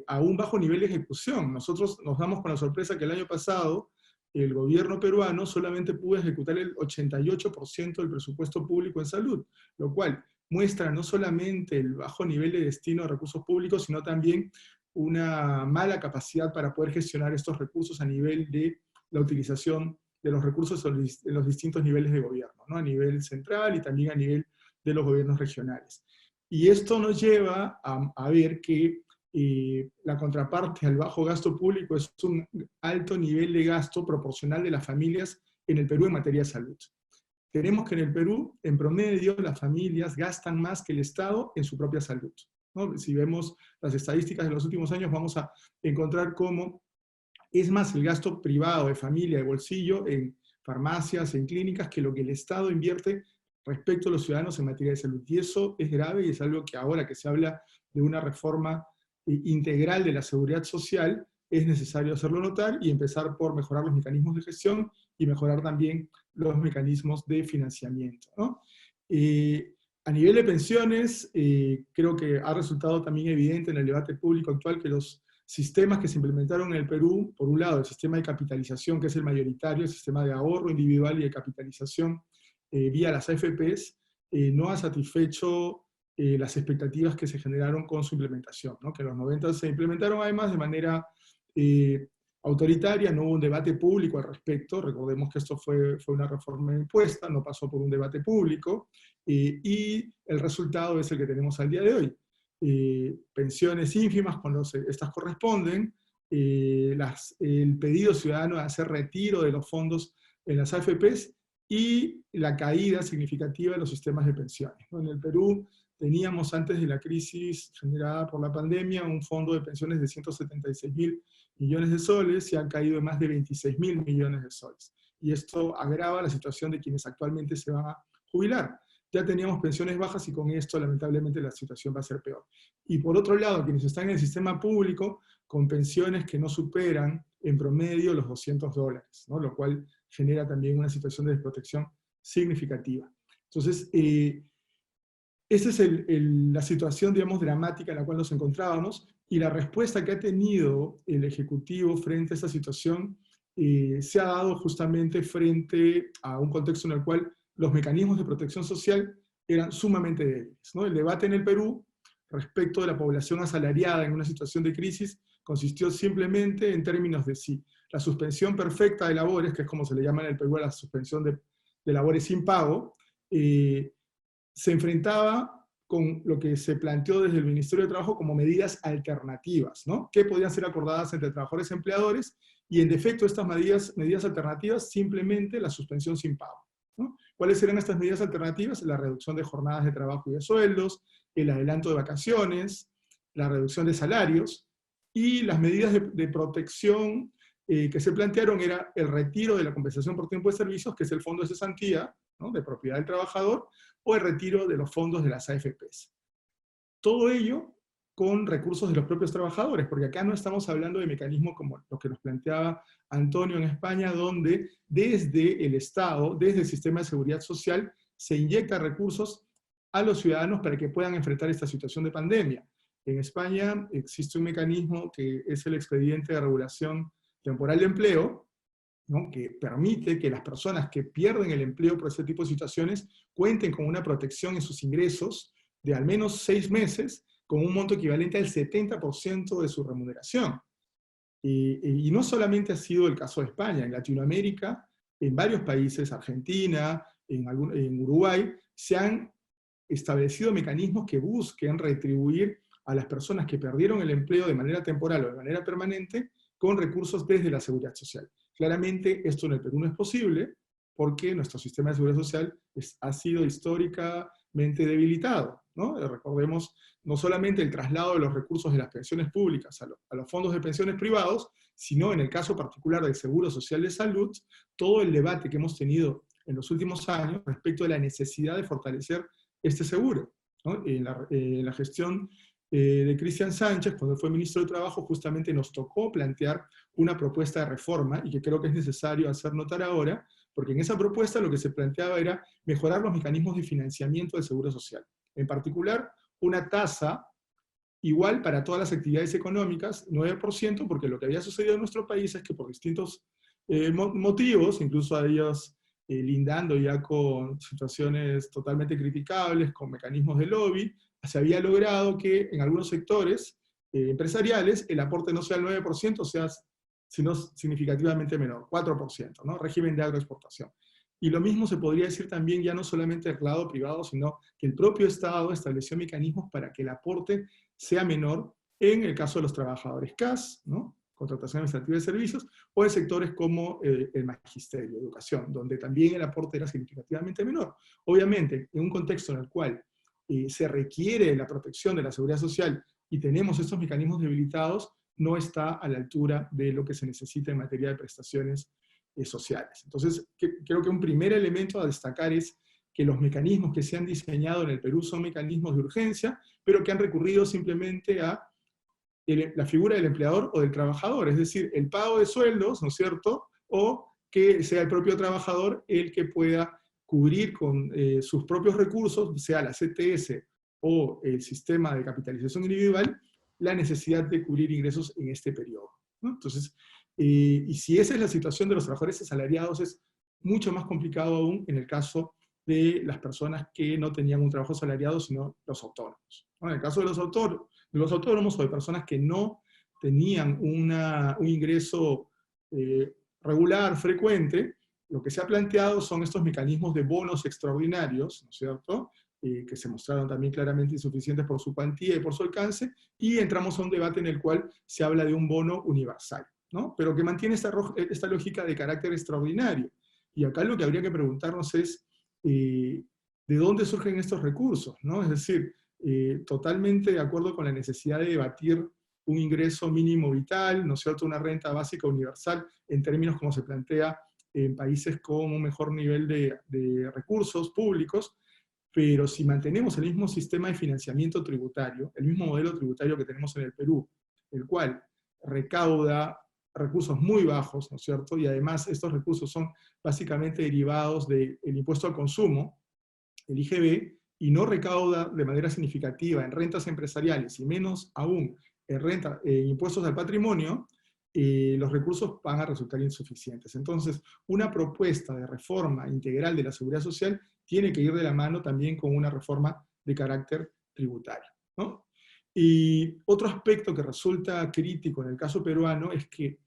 a un bajo nivel de ejecución. Nosotros nos damos con la sorpresa que el año pasado el gobierno peruano solamente pudo ejecutar el 88% del presupuesto público en salud, lo cual muestra no solamente el bajo nivel de destino de recursos públicos, sino también una mala capacidad para poder gestionar estos recursos a nivel de la utilización de los recursos en los distintos niveles de gobierno, ¿no?, a nivel central y también a nivel de los gobiernos regionales. Y esto nos lleva a ver que la contraparte al bajo gasto público es un alto nivel de gasto proporcional de las familias en el Perú en materia de salud. Tenemos que en el Perú, en promedio, las familias gastan más que el Estado en su propia salud, ¿no? Si vemos las estadísticas de los últimos años, vamos a encontrar cómo es más el gasto privado de familia, de bolsillo, en farmacias, en clínicas, que lo que el Estado invierte respecto a los ciudadanos en materia de salud. Y eso es grave y es algo que ahora que se habla de una reforma integral de la seguridad social, es necesario hacerlo notar y empezar por mejorar los mecanismos de gestión y mejorar también los mecanismos de financiamiento, ¿no? A nivel de pensiones, creo que ha resultado también evidente en el debate público actual que los sistemas que se implementaron en el Perú, por un lado el sistema de capitalización, que es el mayoritario, el sistema de ahorro individual y de capitalización vía las AFPs, no ha satisfecho las expectativas que se generaron con su implementación, ¿no? Que en los 90 se implementaron además de manera autoritaria, no hubo un debate público al respecto. Recordemos que esto fue una reforma impuesta, no pasó por un debate público, y el resultado es el que tenemos al día de hoy. Pensiones ínfimas cuando estas corresponden, el pedido ciudadano de hacer retiro de los fondos en las AFPs y la caída significativa de los sistemas de pensiones, ¿no? En el Perú teníamos antes de la crisis generada por la pandemia un fondo de pensiones de 176.000 millones de soles y han caído en más de 26.000 millones de soles. Y esto agrava la situación de quienes actualmente se van a jubilar. Ya teníamos pensiones bajas y con esto lamentablemente la situación va a ser peor. Y por otro lado, quienes están en el sistema público con pensiones que no superan en promedio los $200, ¿no? Lo cual genera también una situación de desprotección significativa. Entonces, esta es la situación, digamos, dramática en la cual nos encontrábamos, y la respuesta que ha tenido el Ejecutivo frente a esta situación se ha dado justamente frente a un contexto en el cual los mecanismos de protección social eran sumamente débiles, ¿no? El debate en el Perú respecto de la población asalariada en una situación de crisis consistió simplemente en términos de si la suspensión perfecta de labores, que es como se le llama en el Perú a la suspensión de labores sin pago, se enfrentaba con lo que se planteó desde el Ministerio de Trabajo como medidas alternativas, ¿no? Que podían ser acordadas entre trabajadores y empleadores, y en defecto de estas medidas alternativas, simplemente la suspensión sin pago, ¿no? ¿Cuáles eran estas medidas alternativas? La reducción de jornadas de trabajo y de sueldos, el adelanto de vacaciones, la reducción de salarios, y las medidas de protección que se plantearon era el retiro de la compensación por tiempo de servicios, que es el fondo de cesantía, ¿no?, de propiedad del trabajador, o el retiro de los fondos de las AFPs. Todo ello con recursos de los propios trabajadores, porque acá no estamos hablando de mecanismos como los que nos planteaba Antonio en España, donde desde el Estado, desde el sistema de seguridad social, se inyecta recursos a los ciudadanos para que puedan enfrentar esta situación de pandemia. En España existe un mecanismo que es el expediente de regulación temporal de empleo, ¿no?, que permite que las personas que pierden el empleo por ese tipo de situaciones cuenten con una protección en sus ingresos de al menos 6 meses, con un monto equivalente al 70% de su remuneración. Y no solamente ha sido el caso de España, en Latinoamérica, en varios países, Argentina, en Uruguay, se han establecido mecanismos que busquen retribuir a las personas que perdieron el empleo de manera temporal o de manera permanente con recursos desde la seguridad social. Claramente esto en el Perú no es posible porque nuestro sistema de seguridad social ha sido históricamente debilitado, ¿no? Recordemos no solamente el traslado de los recursos de las pensiones públicas a los fondos de pensiones privados, sino en el caso particular del Seguro Social de Salud, todo el debate que hemos tenido en los últimos años respecto de la necesidad de fortalecer este seguro, ¿no? En la gestión de Cristian Sánchez, cuando fue ministro de Trabajo, justamente nos tocó plantear una propuesta de reforma, y que creo que es necesario hacer notar ahora, porque en esa propuesta lo que se planteaba era mejorar los mecanismos de financiamiento del seguro social. En particular, una tasa igual para todas las actividades económicas, 9%, porque lo que había sucedido en nuestro país es que por distintos motivos, incluso a ellos lindando ya con situaciones totalmente criticables, con mecanismos de lobby, se había logrado que en algunos sectores empresariales el aporte no sea el 9%, sino significativamente menor, 4%, ¿no? Régimen de agroexportación. Y lo mismo se podría decir también ya no solamente del lado privado, sino que el propio Estado estableció mecanismos para que el aporte sea menor en el caso de los trabajadores CAS, ¿no?, contratación administrativa de servicios, o en sectores como el magisterio, educación, donde también el aporte era significativamente menor. Obviamente, en un contexto en el cual se requiere la protección de la seguridad social y tenemos estos mecanismos debilitados, no está a la altura de lo que se necesita en materia de prestaciones sociales. Entonces, creo que un primer elemento a destacar es que los mecanismos que se han diseñado en el Perú son mecanismos de urgencia, pero que han recurrido simplemente a la figura del empleador o del trabajador, es decir, el pago de sueldos, ¿no es cierto?, o que sea el propio trabajador el que pueda cubrir con sus propios recursos, sea la CTS o el sistema de capitalización individual, la necesidad de cubrir ingresos en este periodo, ¿no? Entonces, y si esa es la situación de los trabajadores asalariados, es mucho más complicado aún en el caso de las personas que no tenían un trabajo asalariado, sino los autónomos, ¿no? En el caso de los autónomos o de personas que no tenían un ingreso regular, frecuente, lo que se ha planteado son estos mecanismos de bonos extraordinarios, ¿no es cierto?, que se mostraron también claramente insuficientes por su cuantía y por su alcance, y entramos a un debate en el cual se habla de un bono universal, ¿no?, pero que mantiene esta lógica de carácter extraordinario. Y acá lo que habría que preguntarnos es, ¿de dónde surgen estos recursos?, ¿no? Es decir, totalmente de acuerdo con la necesidad de debatir un ingreso mínimo vital, ¿no es cierto?, una renta básica universal, en términos como se plantea en países con un mejor nivel de recursos públicos, pero si mantenemos el mismo sistema de financiamiento tributario, el mismo modelo tributario que tenemos en el Perú, el cual recauda recursos muy bajos, ¿no es cierto?, y además estos recursos son básicamente derivados del impuesto al consumo, el IGB, y no recauda de manera significativa en rentas empresariales, y menos aún en impuestos al patrimonio, los recursos van a resultar insuficientes. Entonces, una propuesta de reforma integral de la seguridad social tiene que ir de la mano también con una reforma de carácter tributario, ¿no? Y otro aspecto que resulta crítico en el caso peruano es que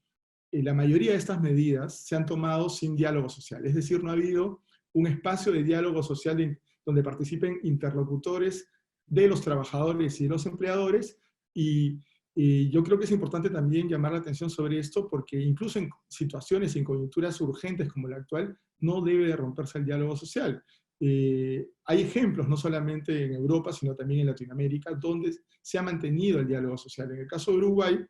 la mayoría de estas medidas se han tomado sin diálogo social, es decir, no ha habido un espacio de diálogo social donde participen interlocutores de los trabajadores y de los empleadores, y yo creo que es importante también llamar la atención sobre esto, porque incluso en situaciones, en coyunturas urgentes como la actual, no debe de romperse el diálogo social. Hay ejemplos, no solamente en Europa, sino también en Latinoamérica, donde se ha mantenido el diálogo social. En el caso de Uruguay,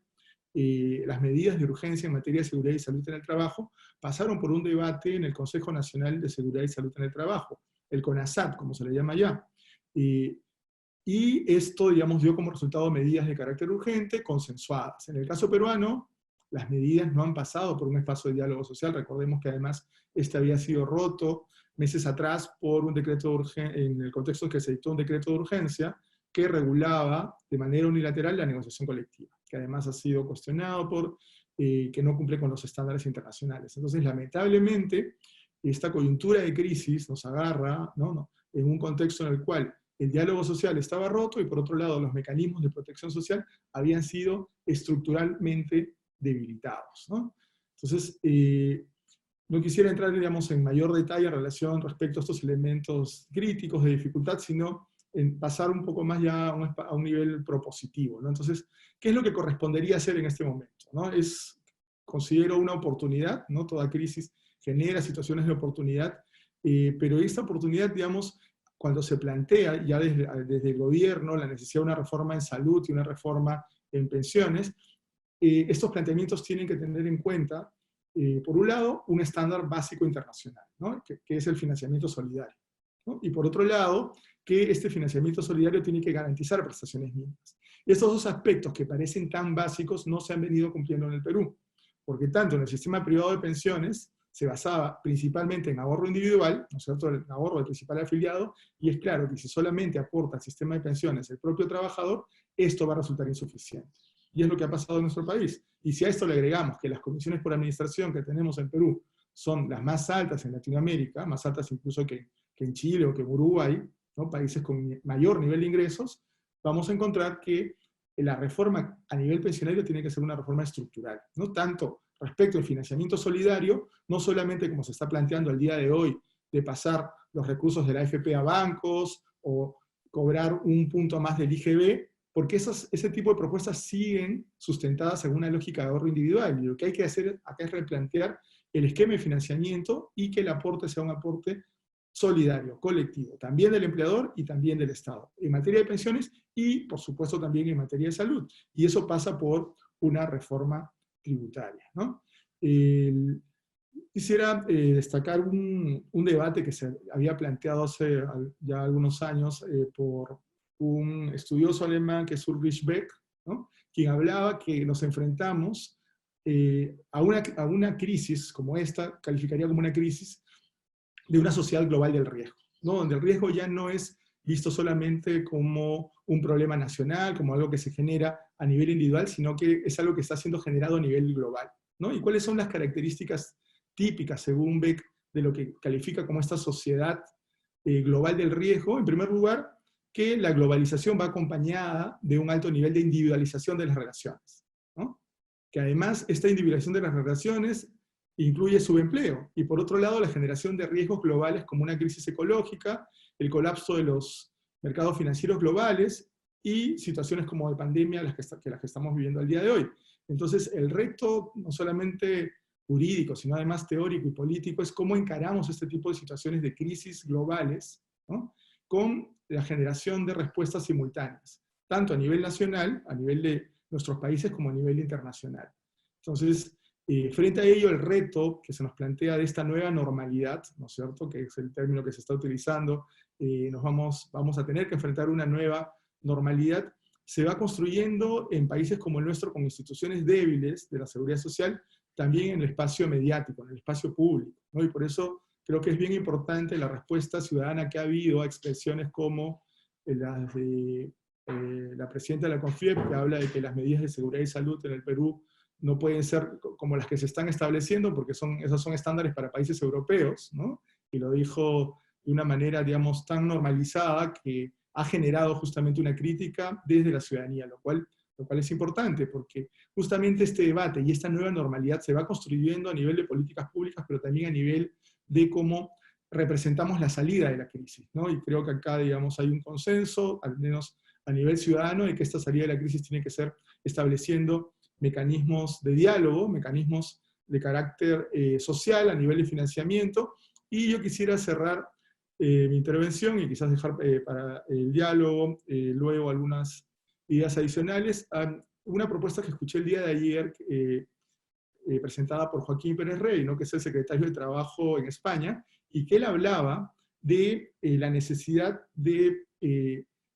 las medidas de urgencia en materia de seguridad y salud en el trabajo pasaron por un debate en el Consejo Nacional de Seguridad y Salud en el Trabajo, el CONASAT, como se le llama allá. Y esto, digamos, dio como resultado medidas de carácter urgente consensuadas. En el caso peruano, las medidas no han pasado por un espacio de diálogo social. Recordemos que además este había sido roto meses atrás por un decreto de urgencia, en el contexto en que se dictó un decreto de urgencia que regulaba de manera unilateral la negociación colectiva, que además ha sido cuestionado por que no cumple con los estándares internacionales. Entonces, lamentablemente, esta coyuntura de crisis nos agarra, ¿no? En un contexto en el cual el diálogo social estaba roto y por otro lado los mecanismos de protección social habían sido estructuralmente debilitados, ¿no? Entonces, no quisiera entrar, digamos, en mayor detalle en relación respecto a estos elementos críticos de dificultad, sino en pasar un poco más ya a un nivel propositivo, ¿no? Entonces, ¿qué es lo que correspondería hacer en este momento, ¿no? Considero una oportunidad, ¿no? Toda crisis genera situaciones de oportunidad, pero esta oportunidad, digamos, cuando se plantea ya desde el gobierno la necesidad de una reforma en salud y una reforma en pensiones, estos planteamientos tienen que tener en cuenta, por un lado, un estándar básico internacional, ¿no? que es el financiamiento solidario, ¿no? Y por otro lado, que este financiamiento solidario tiene que garantizar prestaciones mínimas. Y estos dos aspectos que parecen tan básicos no se han venido cumpliendo en el Perú, porque tanto en el sistema privado de pensiones se basaba principalmente en ahorro individual, ¿no es cierto?, el ahorro del principal afiliado, y es claro que si solamente aporta al sistema de pensiones el propio trabajador, esto va a resultar insuficiente. Y es lo que ha pasado en nuestro país. Y si a esto le agregamos que las comisiones por administración que tenemos en Perú son las más altas en Latinoamérica, más altas incluso que en Chile o que en Uruguay, ¿no?, países con mayor nivel de ingresos, vamos a encontrar que la reforma a nivel pensionario tiene que ser una reforma estructural, no tanto respecto al financiamiento solidario, no solamente como se está planteando al día de hoy, de pasar los recursos de la AFP a bancos, o cobrar un punto más del IGB, porque ese tipo de propuestas siguen sustentadas en una lógica de ahorro individual, y lo que hay que hacer acá es replantear el esquema de financiamiento, y que el aporte sea un aporte solidario, colectivo, también del empleador y también del Estado, en materia de pensiones y, por supuesto, también en materia de salud. Y eso pasa por una reforma tributaria, ¿no? Quisiera destacar un debate que se había planteado hace ya algunos años por un estudioso alemán que es Ulrich Beck, ¿no?, quien hablaba que nos enfrentamos a una crisis como esta, calificaría como una crisis de una sociedad global del riesgo, ¿no?, donde el riesgo ya no es visto solamente como un problema nacional, como algo que se genera a nivel individual, sino que es algo que está siendo generado a nivel global, ¿no? ¿Y cuáles son las características típicas, según Beck, de lo que califica como esta sociedad global del riesgo? En primer lugar, que la globalización va acompañada de un alto nivel de individualización de las relaciones, ¿no? Que además esta individualización de las relaciones incluye subempleo, y por otro lado la generación de riesgos globales como una crisis ecológica, el colapso de los mercados financieros globales, y situaciones como de pandemia las que estamos viviendo al día de hoy. Entonces el reto, no solamente jurídico, sino además teórico y político, es cómo encaramos este tipo de situaciones de crisis globales, ¿no?, con la generación de respuestas simultáneas, tanto a nivel nacional, a nivel de nuestros países, como a nivel internacional. Entonces, frente a ello, el reto que se nos plantea de esta nueva normalidad, ¿no es cierto?, que es el término que se está utilizando, vamos a tener que enfrentar una nueva normalidad, se va construyendo en países como el nuestro, con instituciones débiles de la seguridad social, también en el espacio mediático, en el espacio público, ¿no? Y por eso creo que es bien importante la respuesta ciudadana que ha habido a expresiones como las de la presidenta de la CONFIEP, que habla de que las medidas de seguridad y salud en el Perú no pueden ser como las que se están estableciendo, porque esos son estándares para países europeos, ¿no? Y lo dijo de una manera, digamos, tan normalizada que ha generado justamente una crítica desde la ciudadanía, lo cual es importante, porque justamente este debate y esta nueva normalidad se va construyendo a nivel de políticas públicas, pero también a nivel de cómo representamos la salida de la crisis, ¿no? Y creo que acá, digamos, hay un consenso, al menos a nivel ciudadano, de que esta salida de la crisis tiene que ser estableciendo mecanismos de diálogo, mecanismos de carácter social a nivel de financiamiento, y yo quisiera cerrar mi intervención y quizás dejar para el diálogo luego algunas ideas adicionales. Una propuesta que escuché el día de ayer, presentada por Joaquín Pérez Rey, ¿no? Que es el secretario de Trabajo en España, y que él hablaba de la necesidad de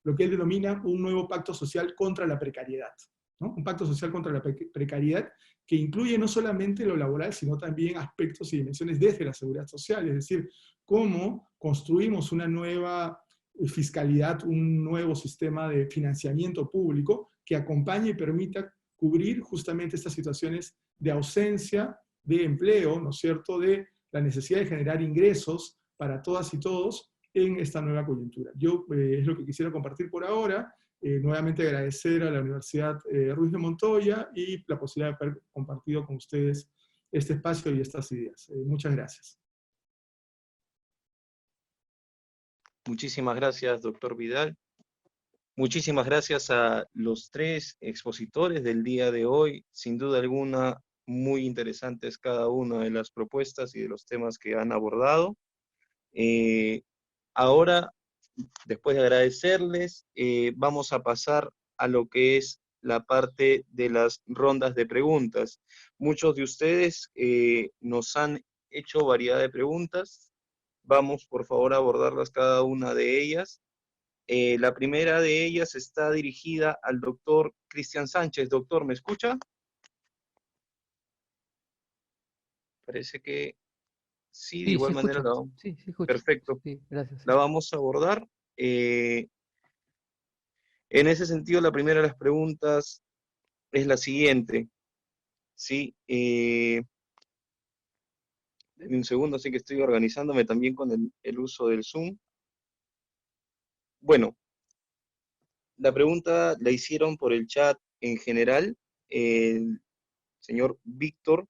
lo que él denomina un nuevo pacto social contra la precariedad, ¿no? Un pacto social contra la precariedad que incluye no solamente lo laboral, sino también aspectos y dimensiones desde la seguridad social, es decir, cómo construimos una nueva fiscalidad, un nuevo sistema de financiamiento público que acompañe y permita cubrir justamente estas situaciones de ausencia de empleo, ¿no es cierto?, de la necesidad de generar ingresos para todas y todos en esta nueva coyuntura. Yo es lo que quisiera compartir por ahora. Nuevamente agradecer a la Universidad Ruiz de Montoya y la posibilidad de haber compartido con ustedes este espacio y estas ideas. Muchas gracias. Muchísimas gracias, doctor Vidal. Muchísimas gracias a los tres expositores del día de hoy. Sin duda alguna, muy interesantes cada una de las propuestas y de los temas que han abordado. Ahora, después de agradecerles, vamos a pasar a lo que es la parte de las rondas de preguntas. Muchos de ustedes nos han hecho variedad de preguntas. Vamos, por favor, a abordarlas cada una de ellas. La primera de ellas está dirigida al doctor Cristian Sánchez. Doctor, ¿me escucha? Parece que sí, de Sí, igual sí manera escucho. la vamos. Sí, sí escucho. Perfecto. Sí, gracias. La vamos a abordar. En ese sentido, la primera de las preguntas es la siguiente. Sí, denme un segundo, así que estoy organizándome también con el uso del Zoom. Bueno, la pregunta la hicieron por el chat en general, el señor Víctor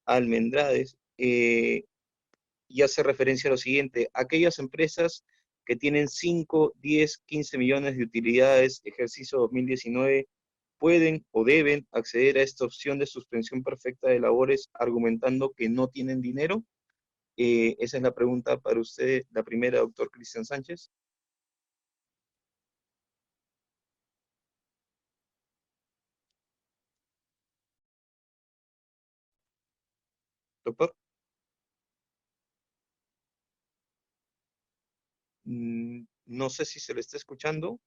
Almendrades, y hace referencia a lo siguiente: aquellas empresas que tienen 5, 10, 15 millones de utilidades, ejercicio 2019, pueden o deben acceder a esta opción de suspensión perfecta de labores argumentando que no tienen dinero. Esa es la pregunta para usted, la primera, doctor Cristian Sánchez. Doctor. No sé si se le está escuchando.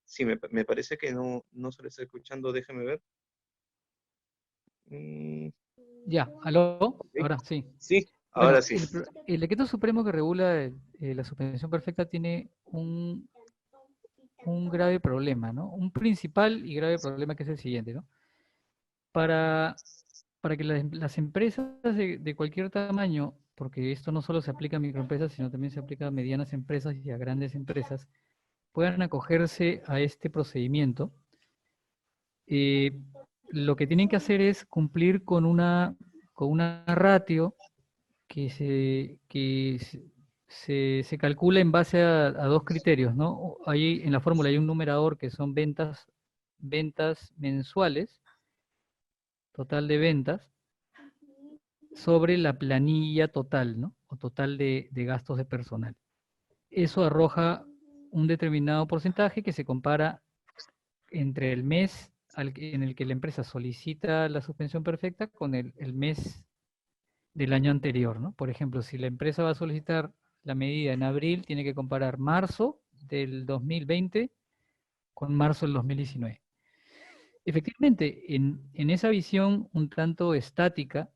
Sí, me parece que no se le está escuchando, déjeme ver. Ya, ¿aló? Okay. Ahora sí. Sí, Bueno, ahora sí. el decreto supremo que regula la suspensión perfecta tiene un grave problema, ¿no? Un principal y grave problema que es el siguiente, ¿no? Para que las empresas de cualquier tamaño, porque esto no solo se aplica a microempresas, sino también se aplica a medianas empresas y a grandes empresas, puedan acogerse a este procedimiento, lo que tienen que hacer es cumplir con una ratio que se calcula en base a dos criterios, ¿no? Ahí en la fórmula hay un numerador que son ventas mensuales, total de ventas, sobre la planilla total, ¿no? O total de gastos de personal. Eso arroja un determinado porcentaje que se compara entre el mes en el que la empresa solicita la suspensión perfecta con el mes del año anterior, ¿no? Por ejemplo, si la empresa va a solicitar la medida en abril, tiene que comparar marzo del 2020 con marzo del 2019. Efectivamente, en esa visión un tanto estática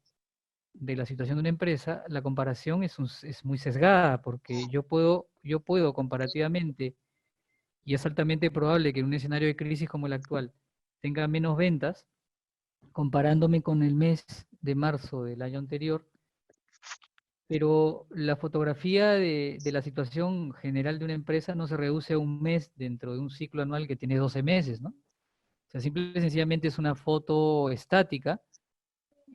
de la situación de una empresa, la comparación es muy sesgada, porque yo puedo comparativamente, y es altamente probable que en un escenario de crisis como el actual tenga menos ventas, comparándome con el mes de marzo del año anterior, pero la fotografía de la situación general de una empresa no se reduce a un mes dentro de un ciclo anual que tiene 12 meses, ¿no? O sea, simple y sencillamente es una foto estática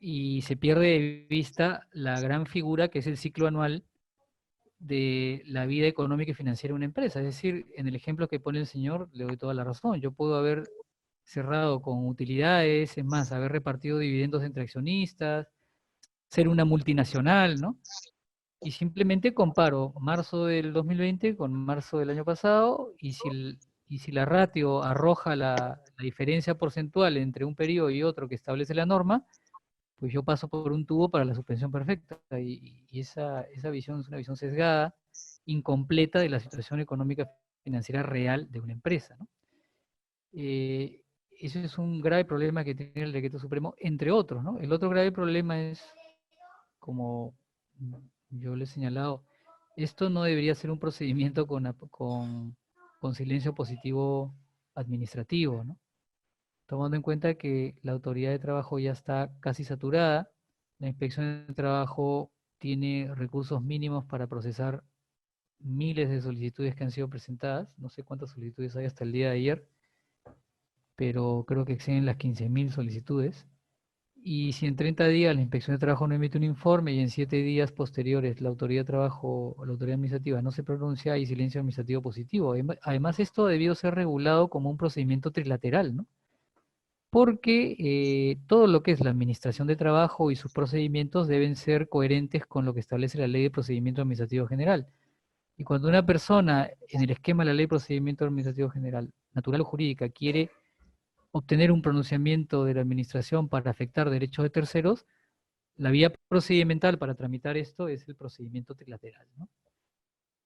y se pierde de vista la gran figura que es el ciclo anual de la vida económica y financiera de una empresa. Es decir, en el ejemplo que pone el señor, le doy toda la razón. Yo puedo haber cerrado con utilidades, es más, haber repartido dividendos entre accionistas, ser una multinacional, ¿no? Y simplemente comparo marzo del 2020 con marzo del año pasado, y si la ratio arroja la diferencia porcentual entre un periodo y otro que establece la norma, pues yo paso por un tubo para la suspensión perfecta. Y esa visión es una visión sesgada, incompleta de la situación económica financiera real de una empresa, ¿no? Eso es un grave problema que tiene el Decreto Supremo, entre otros, ¿no? El otro grave problema es, como yo le he señalado, esto no debería ser un procedimiento con silencio positivo administrativo, ¿no? Tomando en cuenta que la autoridad de trabajo ya está casi saturada, la inspección de trabajo tiene recursos mínimos para procesar miles de solicitudes que han sido presentadas, no sé cuántas solicitudes hay hasta el día de ayer, pero creo que exceden las 15.000 solicitudes. Y si en 30 días la inspección de trabajo no emite un informe y en 7 días posteriores la autoridad de trabajo o la autoridad administrativa no se pronuncia, hay silencio administrativo positivo. Además, esto debió ser regulado como un procedimiento trilateral, ¿no? Porque todo lo que es la administración de trabajo y sus procedimientos deben ser coherentes con lo que establece la Ley de Procedimiento Administrativo General. Y cuando una persona, en el esquema de la Ley de Procedimiento Administrativo General, natural o jurídica, quiere obtener un pronunciamiento de la administración para afectar derechos de terceros, la vía procedimental para tramitar esto es el procedimiento trilateral, ¿no?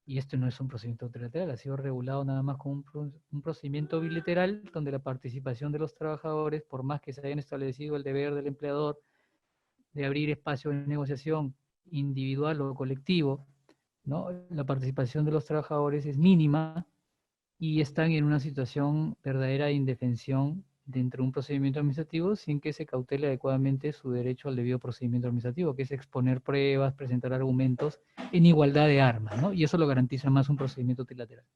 Y esto no es un procedimiento trilateral, ha sido regulado nada más como un procedimiento bilateral donde la participación de los trabajadores, por más que se hayan establecido el deber del empleador de abrir espacios de negociación individual o colectivo, ¿no? La participación de los trabajadores es mínima y están en una situación verdadera de indefensión dentro de un procedimiento administrativo sin que se cautele adecuadamente su derecho al debido procedimiento administrativo, que es exponer pruebas, presentar argumentos en igualdad de armas, ¿no? Y eso lo garantiza más un procedimiento trilateral.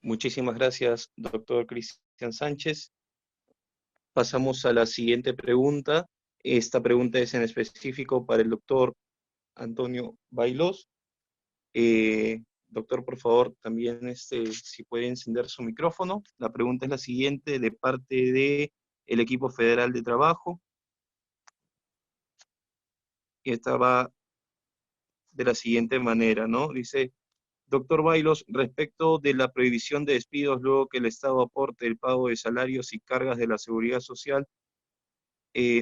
Muchísimas gracias, doctor Cristian Sánchez. Pasamos a la siguiente pregunta. Esta pregunta es en específico para el doctor Antonio Bailós. Doctor, por favor, también si puede encender su micrófono. La pregunta es la siguiente, de parte del equipo federal de trabajo. Y esta va de la siguiente manera, ¿no? Dice, doctor Bailós, respecto de la prohibición de despidos luego que el Estado aporte el pago de salarios y cargas de la Seguridad Social,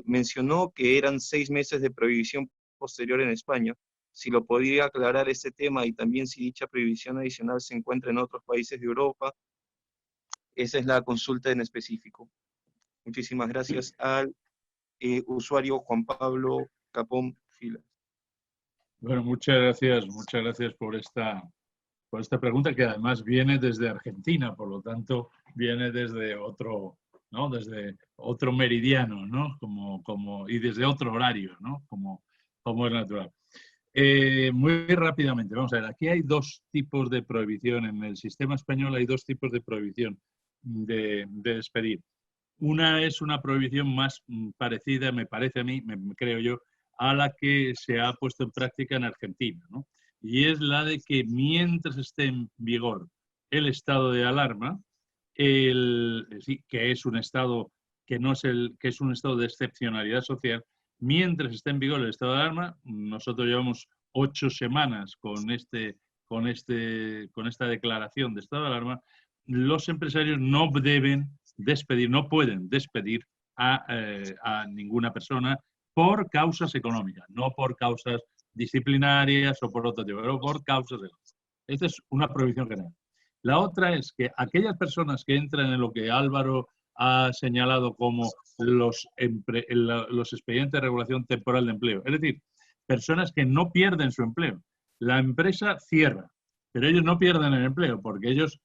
mencionó que eran 6 meses de prohibición posterior en España. Si lo podría aclarar este tema y también si dicha prohibición adicional se encuentra en otros países de Europa. Esa es la consulta en específico. Muchísimas gracias al usuario Juan Pablo Capón Filas. Bueno, muchas gracias por esta pregunta, que además viene desde Argentina, por lo tanto viene desde otro, ¿no? Desde otro meridiano, ¿no? Y desde otro horario, ¿no? Como es natural. Muy rápidamente, vamos a ver, aquí hay 2 tipos de prohibición. En el sistema español hay 2 tipos de prohibición de despedir. Una es una prohibición más parecida, me parece a mí, creo yo, a la que se ha puesto en práctica en Argentina, ¿no? Y es la de que mientras esté en vigor el estado de alarma, que es un estado que es un estado de excepcionalidad social, mientras esté en vigor el estado de alarma, nosotros llevamos 8 semanas con esta declaración de estado de alarma, los empresarios no deben despedir, no pueden despedir a ninguna persona por causas económicas, no por causas disciplinarias o por otro tipo, pero por causas económicas. Esta es una prohibición general. La otra es que aquellas personas que entran en lo que Álvaro ha señalado como los expedientes de regulación temporal de empleo, es decir, personas que no pierden su empleo. La empresa cierra, pero ellos no pierden el empleo porque ellos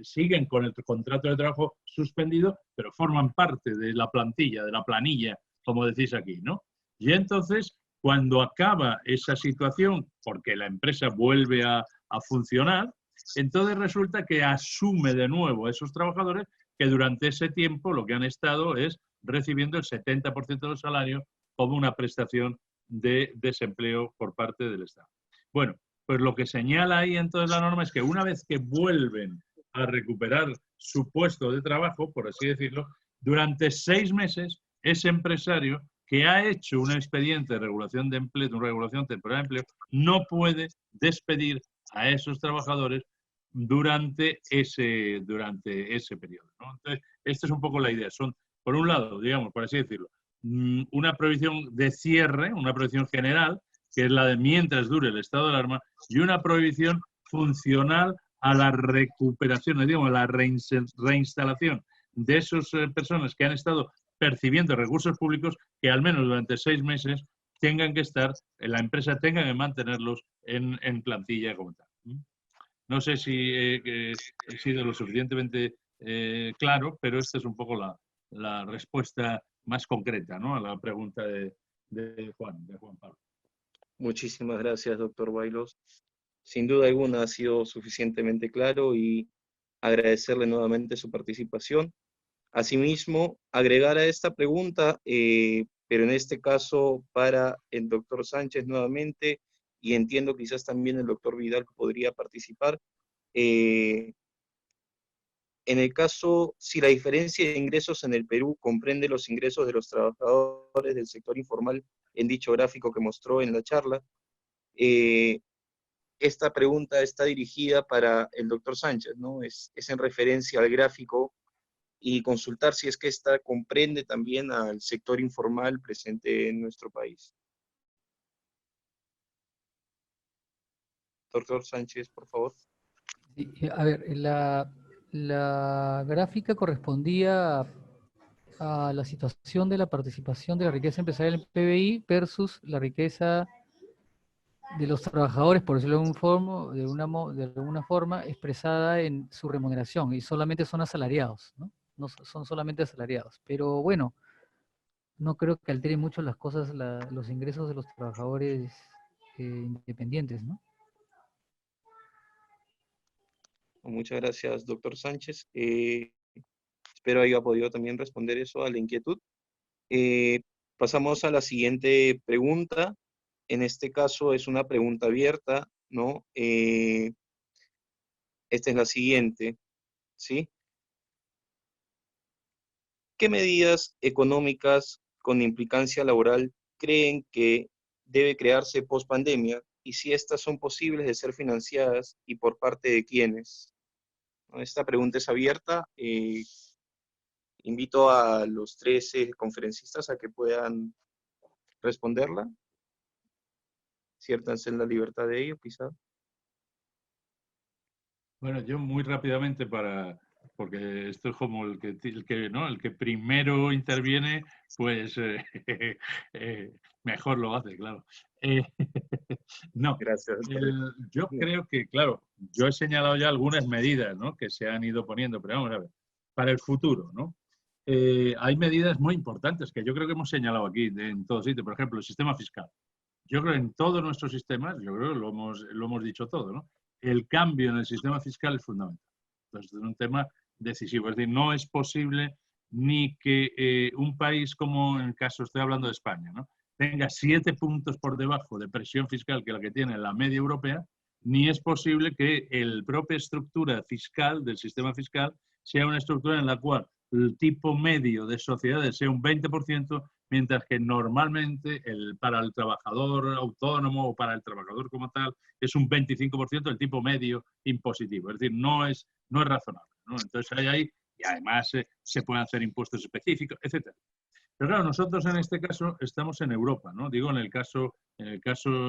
siguen con el contrato de trabajo suspendido, pero forman parte de la plantilla, de la planilla, como decís aquí, ¿no? Y entonces, cuando acaba esa situación, porque la empresa vuelve a funcionar, entonces resulta que asume de nuevo a esos trabajadores que durante ese tiempo lo que han estado es recibiendo el 70% del salario como una prestación de desempleo por parte del Estado. Bueno, pues lo que señala ahí entonces la norma es que una vez que vuelven a recuperar su puesto de trabajo, por así decirlo, durante 6 meses ese empresario que ha hecho un expediente de regulación de empleo, de una regulación temporal de empleo, no puede despedir a esos trabajadores durante ese periodo, ¿no? Entonces, esta es un poco la idea. Son, por un lado, digamos, por así decirlo, una prohibición de cierre, una prohibición general, que es la de mientras dure el estado de alarma, y una prohibición funcional a la recuperación, digamos, a la reinstalación de esas personas que han estado percibiendo recursos públicos, que al menos durante 6 meses tengan que estar, la empresa tenga que mantenerlos en plantilla como tal. No sé si he sido lo suficientemente claro, pero esta es un poco la respuesta más concreta, ¿no?, a la pregunta de Juan Pablo. Muchísimas gracias, doctor Bailos. Sin duda alguna ha sido suficientemente claro y agradecerle nuevamente su participación. Asimismo, agregar a esta pregunta, pero en este caso para el doctor Sánchez nuevamente, y entiendo quizás también el doctor Vidal podría participar. En el caso, si la diferencia de ingresos en el Perú comprende los ingresos de los trabajadores del sector informal en dicho gráfico que mostró en la charla, esta pregunta está dirigida para el doctor Sánchez, ¿no? Es en referencia al gráfico y consultar si es que esta comprende también al sector informal presente en nuestro país. Doctor Sánchez, por favor. Sí, a ver, la gráfica correspondía a la situación de la participación de la riqueza empresarial en PBI versus la riqueza de los trabajadores, por decirlo de alguna forma, expresada en su remuneración, y solamente son asalariados, ¿no? No son solamente asalariados. Pero bueno, no creo que altere mucho las cosas, los ingresos de los trabajadores independientes, ¿no? Muchas gracias, doctor Sánchez. Espero haya podido también responder eso a la inquietud. Pasamos a la siguiente pregunta. En este caso es una pregunta abierta, ¿no? Esta es la siguiente, ¿sí? ¿Qué medidas económicas con implicancia laboral creen que debe crearse post pandemia, y si estas son posibles de ser financiadas y por parte de quiénes? Esta pregunta es abierta. Invito a los 13 conferencistas a que puedan responderla. Siéntanse en la libertad de ello, quizá. Bueno, yo muy rápidamente porque esto es como el que primero interviene, pues mejor lo hace, claro. No, Gracias. yo creo que, claro, yo he señalado ya algunas medidas, ¿no?, que se han ido poniendo, pero vamos a ver, para el futuro, ¿no? Hay medidas muy importantes que yo creo que hemos señalado aquí en todo sitio. Por ejemplo, el sistema fiscal. Yo creo que en todos nuestros sistemas, yo creo que lo hemos dicho todo, ¿no? El cambio en el sistema fiscal es fundamental. Entonces, es un tema decisivo. Es decir, no es posible ni que un país como, en el caso, estoy hablando de España, ¿no?, tenga 7 puntos por debajo de presión fiscal que la que tiene la media europea, ni es posible que la propia estructura fiscal del sistema fiscal sea una estructura en la cual el tipo medio de sociedades sea un 20%, mientras que normalmente para el trabajador autónomo o para el trabajador como tal es un 25% el tipo medio impositivo. Es decir, no es razonable, ¿no? Entonces hay ahí, y además se pueden hacer impuestos específicos, etc. Pero claro, nosotros en este caso estamos en Europa, ¿no? Digo, en el caso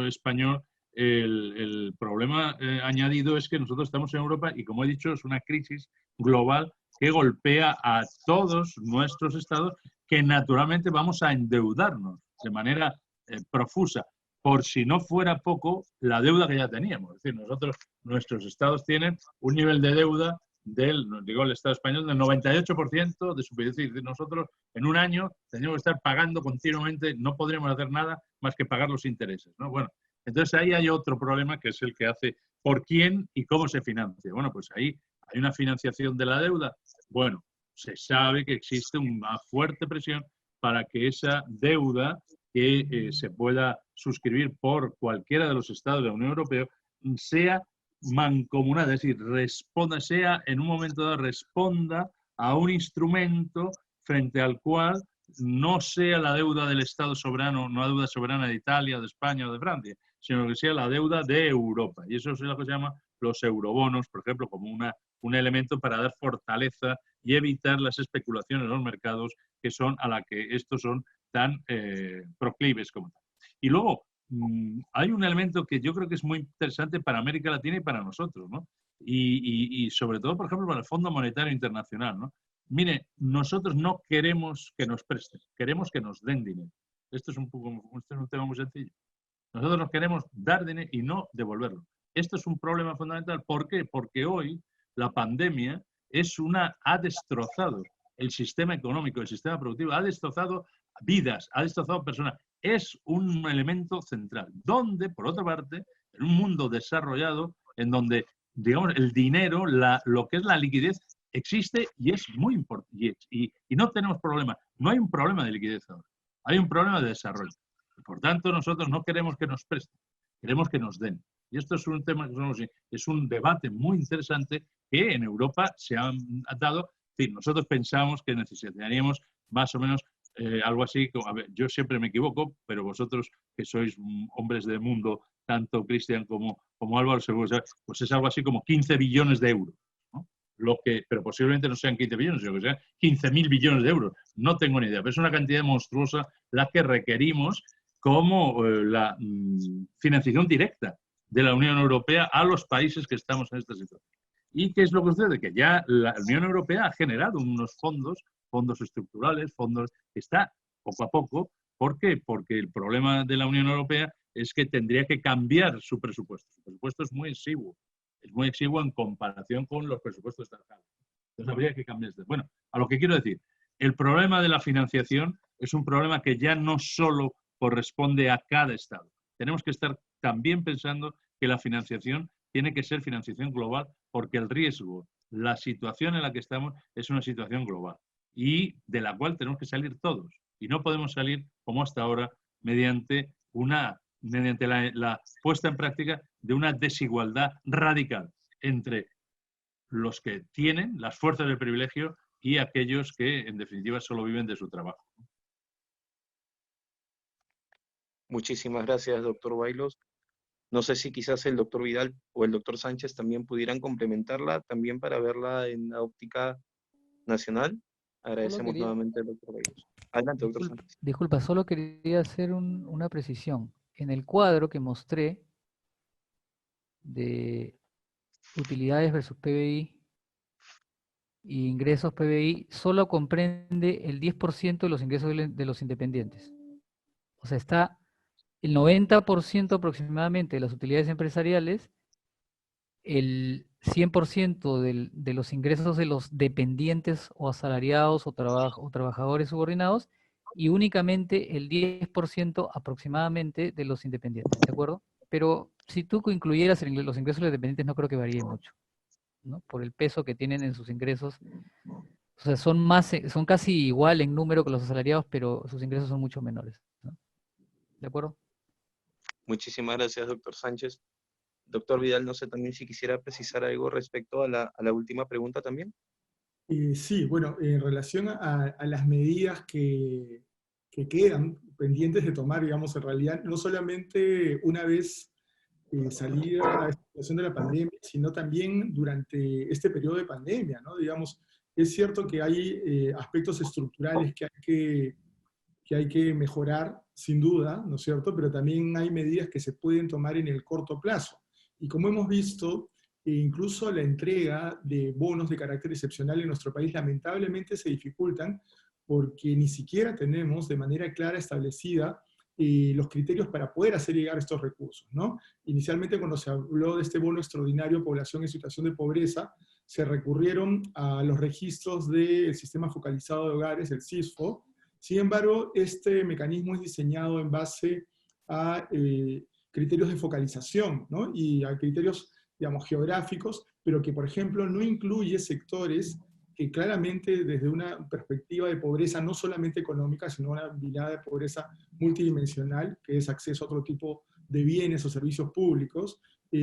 español, el problema añadido es que nosotros estamos en Europa y, como he dicho, es una crisis global que golpea a todos nuestros estados, que naturalmente vamos a endeudarnos de manera profusa, por si no fuera poco la deuda que ya teníamos. Es decir, nuestros estados tienen un nivel de deuda el Estado español del 98% de su PIB. Es decir, nosotros en un año tenemos que estar pagando continuamente, no podríamos hacer nada más que pagar los intereses, ¿no? Bueno, entonces ahí hay otro problema, que es el que hace por quién y cómo se financia. Bueno, pues ahí hay una financiación de la deuda. Bueno, se sabe que existe una fuerte presión para que esa deuda que se pueda suscribir por cualquiera de los estados de la Unión Europea sea mancomunada, es decir, sea en un momento dado responda a un instrumento frente al cual no sea la deuda del Estado soberano, no la deuda soberana de Italia, de España o de Francia, sino que sea la deuda de Europa. Y eso es lo que se llama los eurobonos, por ejemplo, como un elemento para dar fortaleza y evitar las especulaciones en los mercados que son a la que estos son tan proclives como tal. Y luego, hay un elemento que yo creo que es muy interesante para América Latina y para nosotros, ¿no? Y sobre todo, por ejemplo, para el Fondo Monetario Internacional, ¿no? Mire, nosotros no queremos que nos presten, queremos que nos den dinero. Esto es un tema muy sencillo. Nosotros nos queremos dar dinero y no devolverlo. Esto es un problema fundamental. ¿Por qué? Porque hoy la pandemia ha destrozado el sistema económico, el sistema productivo, ha destrozado vidas, ha destrozado personas. Es un elemento central. Donde, por otra parte, en un mundo desarrollado, en donde, digamos, el dinero, lo que es la liquidez, existe y es muy importante. Y no tenemos problema. No hay un problema de liquidez ahora. Hay un problema de desarrollo. Por tanto, nosotros no queremos que nos presten, queremos que nos den. Y esto es un tema, es un debate muy interesante que en Europa se ha dado. Es decir, nosotros pensamos que necesitaríamos más o menos algo así, a ver, yo siempre me equivoco, pero vosotros que sois hombres del mundo, tanto Cristian como Álvaro, pues es algo así como 15 billones de euros. ¿No? Pero posiblemente no sean 15 billones, sino que sean 15.000 billones de euros. No tengo ni idea, pero es una cantidad monstruosa la que requerimos como la financiación directa de la Unión Europea a los países que estamos en esta situación. ¿Y qué es lo que sucede? Que ya la Unión Europea ha generado unos fondos estructurales, fondos que está poco a poco. ¿Por qué? Porque el problema de la Unión Europea es que tendría que cambiar su presupuesto. Su presupuesto es muy exiguo en comparación con los presupuestos estatales. Entonces habría que cambiar esto. Bueno, a lo que quiero decir, el problema de la financiación es un problema que ya no solo corresponde a cada Estado. Tenemos que estar también pensando que la financiación tiene que ser financiación global porque el riesgo, la situación en la que estamos es una situación global y de la cual tenemos que salir todos. Y no podemos salir como hasta ahora mediante la puesta en práctica de una desigualdad radical entre los que tienen las fuerzas del privilegio y aquellos que, en definitiva, solo viven de su trabajo. Muchísimas gracias, doctor Bailos. No sé si quizás el doctor Vidal o el doctor Sánchez también pudieran complementarla, también para verla en la óptica nacional. Agradecemos nuevamente al doctor Bailos. Adelante, doctor Sánchez. Disculpa, solo quería hacer una precisión. En el cuadro que mostré de utilidades versus PBI e ingresos PBI, solo comprende el 10% de los ingresos de los independientes. O sea, está el 90% aproximadamente de las utilidades empresariales, el 100% de los ingresos de los dependientes o asalariados o trabajadores subordinados y únicamente el 10% aproximadamente de los independientes, ¿de acuerdo? Pero si tú incluyeras los ingresos de los dependientes no creo que varíe mucho, ¿no? Por el peso que tienen en sus ingresos. O sea, son casi igual en número que los asalariados, pero sus ingresos son mucho menores, ¿no? ¿De acuerdo? Muchísimas gracias, doctor Sánchez. Doctor Vidal, no sé también si quisiera precisar algo respecto a la última pregunta también. Sí, bueno, en relación a las medidas que quedan pendientes de tomar, digamos, en realidad, no solamente una vez salida esta situación de la pandemia, sino también durante este periodo de pandemia, ¿no? Digamos, es cierto que hay aspectos estructurales que hay que mejorar, sin duda, ¿no es cierto? Pero también hay medidas que se pueden tomar en el corto plazo. Y como hemos visto, incluso la entrega de bonos de carácter excepcional en nuestro país lamentablemente se dificultan porque ni siquiera tenemos de manera clara establecida los criterios para poder hacer llegar estos recursos, ¿no? Inicialmente, cuando se habló de este bono extraordinario población en situación de pobreza, se recurrieron a los registros del Sistema Focalizado de Hogares, el SISFO. Sin embargo, este mecanismo es diseñado en base a criterios de focalización, ¿no? Y a criterios, digamos, geográficos, pero que, por ejemplo, no incluye sectores claramente desde una perspectiva de pobreza no solamente económica, sino una mirada de pobreza multidimensional, que es acceso a otro tipo de bienes o servicios públicos,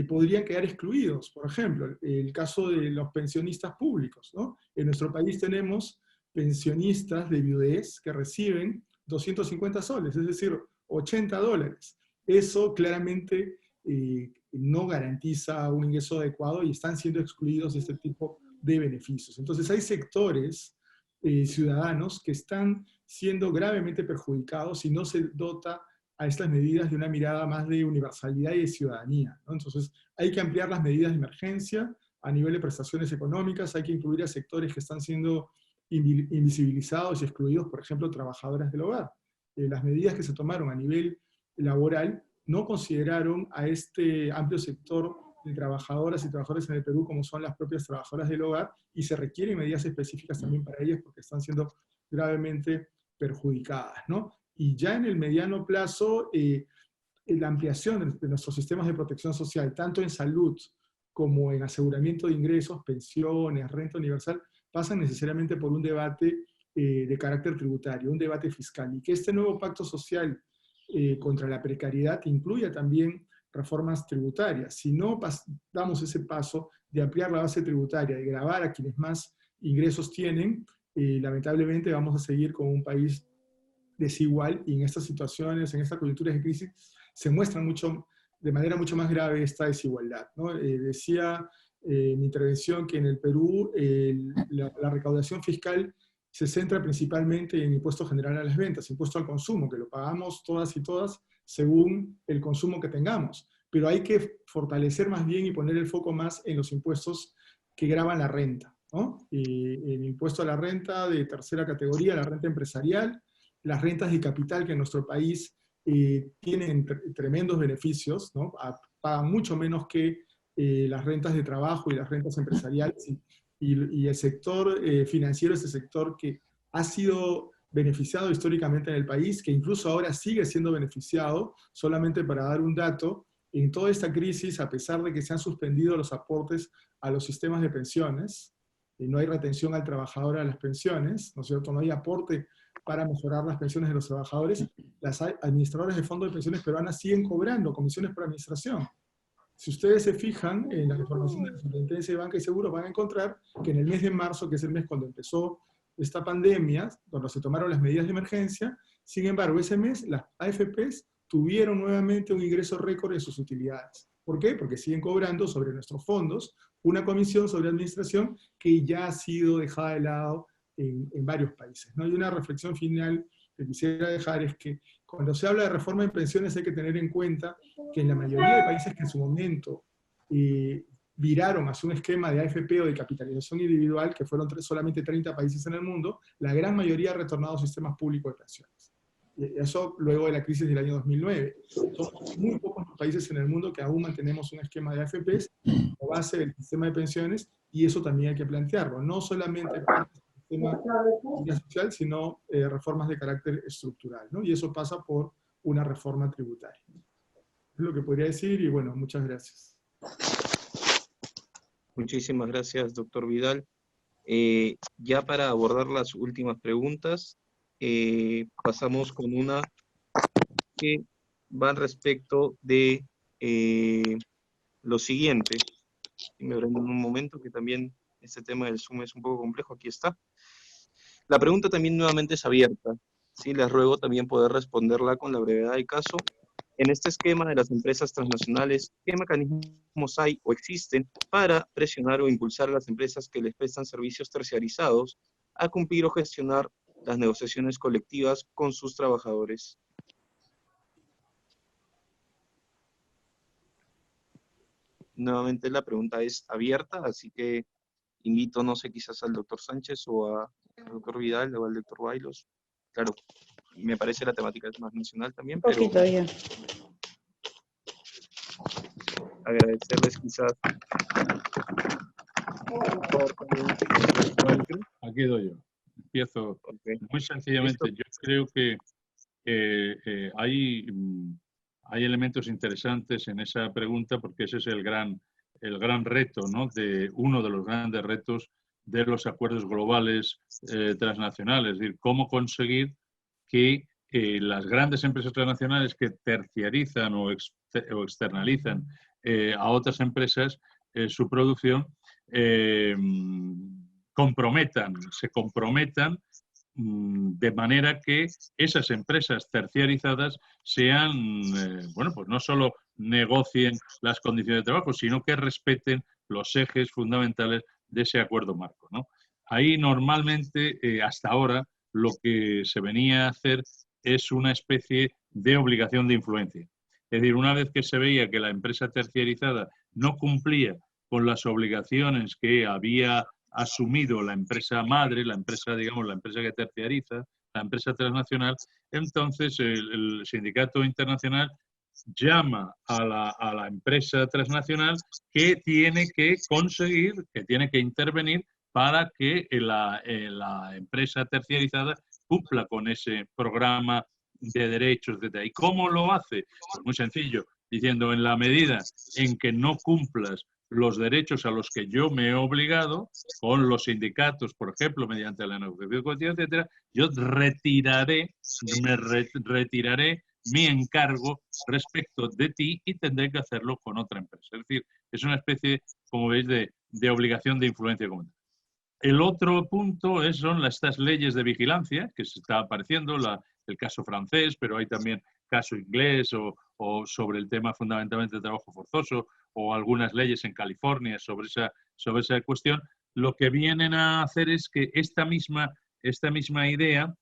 podrían quedar excluidos. Por ejemplo, el caso de los pensionistas públicos, ¿no? En nuestro país tenemos pensionistas de viudez que reciben 250 soles, es decir, $80. Eso claramente no garantiza un ingreso adecuado y están siendo excluidos de este tipo de beneficios. Entonces hay sectores ciudadanos que están siendo gravemente perjudicados si no se dota a estas medidas de una mirada más de universalidad y de ciudadanía, ¿no? Entonces hay que ampliar las medidas de emergencia a nivel de prestaciones económicas, hay que incluir a sectores que están siendo invisibilizados y excluidos, por ejemplo, trabajadoras del hogar. Las medidas que se tomaron a nivel laboral no consideraron a este amplio sector de trabajadoras y trabajadores en el Perú como son las propias trabajadoras del hogar, y se requieren medidas específicas también para ellas porque están siendo gravemente perjudicadas, ¿no? Y ya en el mediano plazo, la ampliación de nuestros sistemas de protección social, tanto en salud como en aseguramiento de ingresos, pensiones, renta universal, pasan necesariamente por un debate de carácter tributario, un debate fiscal, y que este nuevo pacto social contra la precariedad incluya también reformas tributarias. Si no damos ese paso de ampliar la base tributaria, de gravar a quienes más ingresos tienen, lamentablemente vamos a seguir con un país desigual, y en estas situaciones, en estas coyunturas de crisis, se muestra de manera mucho más grave esta desigualdad, ¿no? Decía en mi intervención que en el Perú la recaudación fiscal se centra principalmente en impuesto general a las ventas, impuesto al consumo, que lo pagamos todas y todas según el consumo que tengamos. Pero hay que fortalecer más bien y poner el foco más en los impuestos que gravan la renta, ¿no? El impuesto a la renta de tercera categoría, la renta empresarial, las rentas de capital, que en nuestro país tienen tremendos beneficios, ¿no? Pagan mucho menos que las rentas de trabajo y las rentas empresariales, y el sector financiero es el sector que ha sido beneficiado históricamente en el país, que incluso ahora sigue siendo beneficiado. Solamente para dar un dato, en toda esta crisis, a pesar de que se han suspendido los aportes a los sistemas de pensiones, y no hay retención al trabajador a las pensiones, ¿no es cierto? No hay aporte para mejorar las pensiones de los trabajadores, las administradoras de fondos de pensiones peruanas siguen cobrando comisiones por administración. Si ustedes se fijan en la información de la Superintendencia de Banca y Seguros, van a encontrar que en el mes de marzo, que es el mes cuando empezó esta pandemia, cuando se tomaron las medidas de emergencia, sin embargo, ese mes las AFPs tuvieron nuevamente un ingreso récord en sus utilidades. ¿Por qué? Porque siguen cobrando sobre nuestros fondos una comisión sobre administración que ya ha sido dejada de lado en varios países, ¿no? Y una reflexión final que quisiera dejar es que cuando se habla de reforma de pensiones hay que tener en cuenta que en la mayoría de países que en su momento viraron hacia un esquema de AFP o de capitalización individual, que fueron solamente 30 países en el mundo, la gran mayoría ha retornado a sistemas públicos de pensiones. Eso luego de la crisis del año 2009. Son muy pocos los países en el mundo que aún mantenemos un esquema de AFPs como base del sistema de pensiones, y eso también hay que plantearlo. No solamente para el sistema social, sino reformas de carácter estructural, ¿no? Y eso pasa por una reforma tributaria. Es lo que podría decir, y bueno, muchas gracias. Muchísimas gracias, doctor Vidal. Ya para abordar las últimas preguntas, pasamos con una que va respecto de lo siguiente. Si me brindan un momento, que también este tema del Zoom es un poco complejo. Aquí está. La pregunta también nuevamente es abierta. Sí, les ruego también poder responderla con la brevedad del caso. En este esquema de las empresas transnacionales, ¿qué mecanismos hay o existen para presionar o impulsar a las empresas que les prestan servicios terciarizados a cumplir o gestionar las negociaciones colectivas con sus trabajadores? Nuevamente la pregunta es abierta, así que invito, no sé, quizás al doctor Sánchez o al doctor Vidal o al doctor Bailos. Claro, me parece la temática es más nacional también, pero Poquito ya. agradecerles quizás. Aquí doy yo. Empiezo muy sencillamente. Yo creo que hay elementos interesantes en esa pregunta, porque ese es el gran reto, ¿no? Uno de los grandes retos de los acuerdos globales transnacionales, es decir, cómo conseguir que las grandes empresas transnacionales que terciarizan o externalizan a otras empresas su producción se comprometan de manera que esas empresas terciarizadas sean, bueno, pues no solo negocien las condiciones de trabajo, sino que respeten los ejes fundamentales de ese acuerdo marco, ¿no? Ahí normalmente, hasta ahora, lo que se venía a hacer es una especie de obligación de influencia. Es decir, una vez que se veía que la empresa terciarizada no cumplía con las obligaciones que había asumido la empresa madre, la empresa, digamos, la empresa que terciariza, la empresa transnacional, entonces el sindicato internacional llama a la empresa transnacional que tiene que conseguir, que tiene que intervenir para que la empresa terciarizada cumpla con ese programa de derechos, etc. ¿Y cómo lo hace? Pues muy sencillo, diciendo, en la medida en que no cumplas los derechos a los que yo me he obligado, con los sindicatos, por ejemplo, mediante la negociación colectiva, etcétera, yo retiraré mi encargo respecto de ti y tendré que hacerlo con otra empresa. Es decir, es una especie, como veis, de obligación de influencia comunitaria. El otro punto son estas leyes de vigilancia que se está apareciendo, el caso francés, pero hay también caso inglés o sobre el tema fundamentalmente de trabajo forzoso o algunas leyes en California sobre esa cuestión. Lo que vienen a hacer es que esta misma idea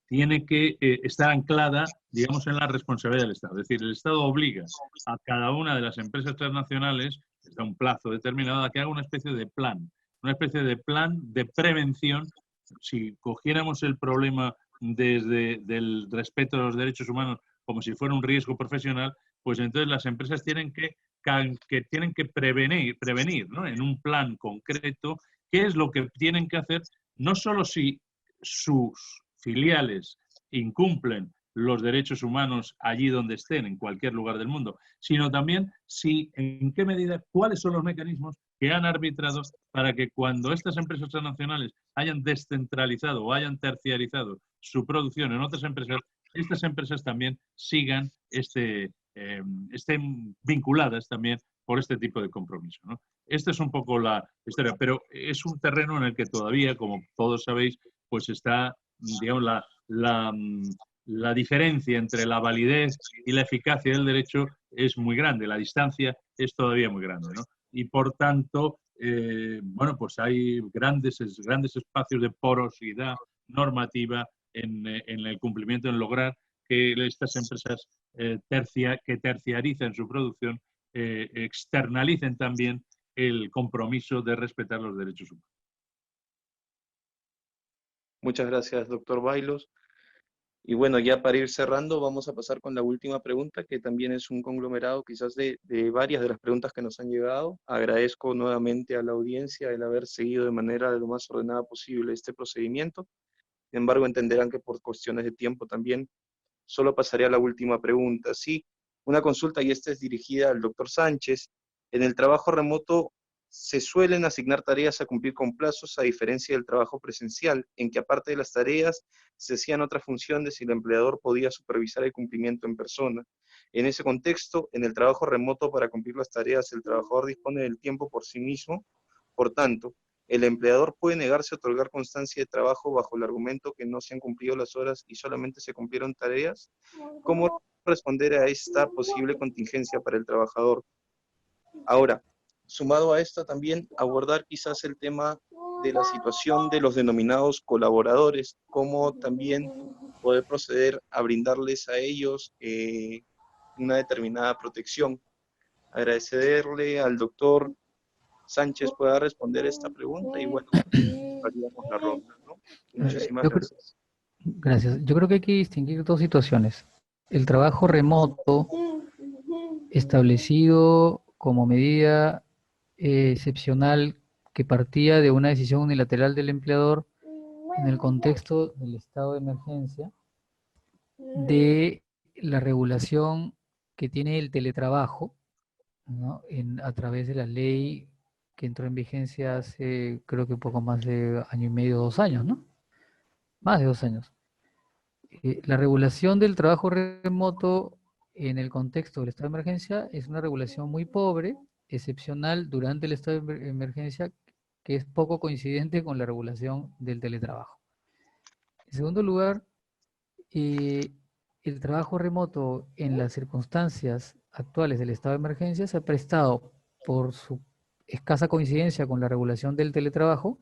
tiene que estar anclada, digamos, en la responsabilidad del Estado. Es decir, el Estado obliga a cada una de las empresas transnacionales, les da un plazo determinado, a que haga una especie de plan de prevención. Si cogiéramos el problema desde el respeto a los derechos humanos como si fuera un riesgo profesional, pues entonces las empresas tienen que prevenir, ¿no? En un plan concreto qué es lo que tienen que hacer, no solo si sus filiales incumplen los derechos humanos allí donde estén, en cualquier lugar del mundo, sino también en qué medida, cuáles son los mecanismos que han arbitrado para que cuando estas empresas transnacionales hayan descentralizado o hayan terciarizado su producción en otras empresas, estas empresas también estén vinculadas también por este tipo de compromiso, ¿no? Esta es un poco la historia, pero es un terreno en el que todavía, como todos sabéis, pues está, digamos, la diferencia entre la validez y la eficacia del derecho es muy grande, la distancia es todavía muy grande, ¿no? Y por tanto, bueno, pues hay grandes espacios de porosidad normativa en el cumplimiento, en lograr que estas empresas que terciaricen su producción externalicen también el compromiso de respetar los derechos humanos. Muchas gracias, doctor Bailos. Y bueno, ya para ir cerrando, vamos a pasar con la última pregunta, que también es un conglomerado quizás de varias de las preguntas que nos han llegado. Agradezco nuevamente a la audiencia el haber seguido de manera de lo más ordenada posible este procedimiento. Sin embargo, entenderán que por cuestiones de tiempo también solo pasaré a la última pregunta. Sí, una consulta, y esta es dirigida al doctor Sánchez. En el trabajo remoto se suelen asignar tareas a cumplir con plazos, a diferencia del trabajo presencial, en que aparte de las tareas se hacían otras funciones y el empleador podía supervisar el cumplimiento en persona. En ese contexto, en el trabajo remoto, para cumplir las tareas, el trabajador dispone del tiempo por sí mismo. Por tanto, el empleador puede negarse a otorgar constancia de trabajo bajo el argumento que no se han cumplido las horas y solamente se cumplieron tareas. ¿Cómo responder a esta posible contingencia para el trabajador? Ahora, sumado a esto también abordar quizás el tema de la situación de los denominados colaboradores, cómo también poder proceder a brindarles a ellos una determinada protección. Agradecerle al doctor Sánchez pueda responder esta pregunta y bueno, haríamos la ronda, ¿no? Muchísimas gracias. Gracias. Yo creo que hay que distinguir dos situaciones. El trabajo remoto establecido como medida excepcional que partía de una decisión unilateral del empleador en el contexto del estado de emergencia, de la regulación que tiene el teletrabajo, ¿no? A través de la ley que entró en vigencia hace, creo que un poco más de año y medio, 2 años, ¿no? Más de 2 años. La regulación del trabajo remoto en el contexto del estado de emergencia es una regulación muy pobre, excepcional durante el estado de emergencia, que es poco coincidente con la regulación del teletrabajo. En segundo lugar, el trabajo remoto en las circunstancias actuales del estado de emergencia se ha prestado, por su escasa coincidencia con la regulación del teletrabajo,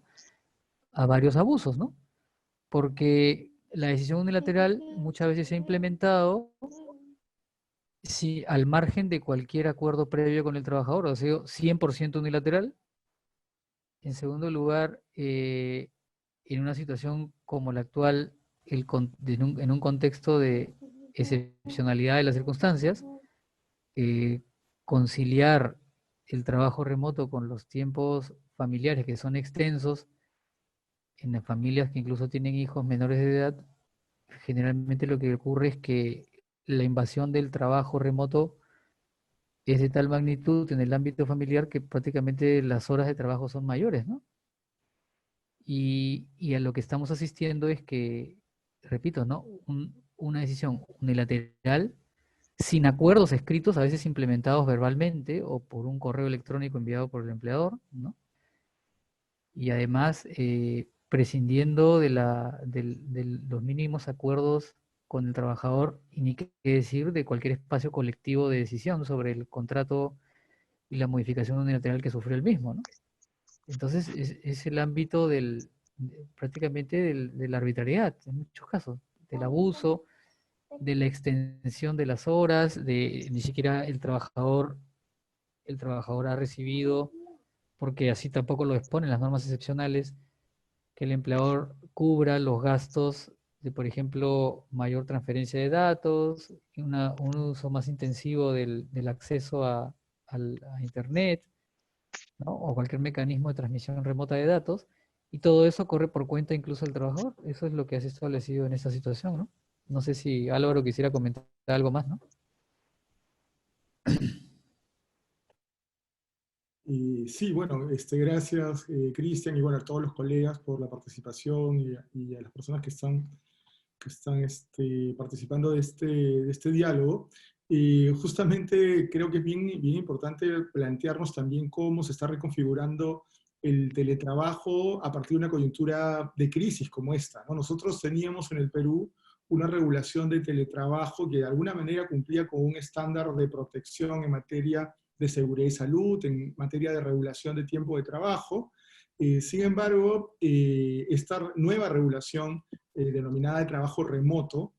a varios abusos, ¿no? Porque la decisión unilateral muchas veces se ha implementado al margen de cualquier acuerdo previo con el trabajador, o sea, 100% unilateral. En segundo lugar, en una situación como la actual, en un contexto de excepcionalidad de las circunstancias, conciliar el trabajo remoto con los tiempos familiares que son extensos, en las familias que incluso tienen hijos menores de edad, generalmente lo que ocurre es que la invasión del trabajo remoto es de tal magnitud en el ámbito familiar que prácticamente las horas de trabajo son mayores, ¿no? Y a lo que estamos asistiendo es que, repito, ¿no? Una decisión unilateral, sin acuerdos escritos, a veces implementados verbalmente o por un correo electrónico enviado por el empleador, ¿no? Y además prescindiendo de los mínimos acuerdos con el trabajador, y ni qué decir de cualquier espacio colectivo de decisión sobre el contrato y la modificación unilateral que sufrió el mismo, ¿no? Entonces es el ámbito prácticamente de la arbitrariedad, en muchos casos, del abuso, de la extensión de las horas, de ni siquiera el trabajador ha recibido, porque así tampoco lo exponen las normas excepcionales, que el empleador cubra los gastos de, por ejemplo, mayor transferencia de datos, un uso más intensivo del acceso a Internet, ¿no? O cualquier mecanismo de transmisión remota de datos, y todo eso corre por cuenta incluso del trabajador. Eso es lo que has establecido en esta situación, ¿no? No sé si Álvaro quisiera comentar algo más, ¿no? Sí, bueno, gracias Cristian y bueno, a todos los colegas por la participación y a las personas que están participando de este diálogo. Justamente creo que es bien importante plantearnos también cómo se está reconfigurando el teletrabajo a partir de una coyuntura de crisis como esta, ¿no? Nosotros teníamos en el Perú una regulación de teletrabajo que de alguna manera cumplía con un estándar de protección en materia de seguridad y salud, en materia de regulación de tiempo de trabajo. Sin embargo, esta nueva regulación denominada de trabajo remoto,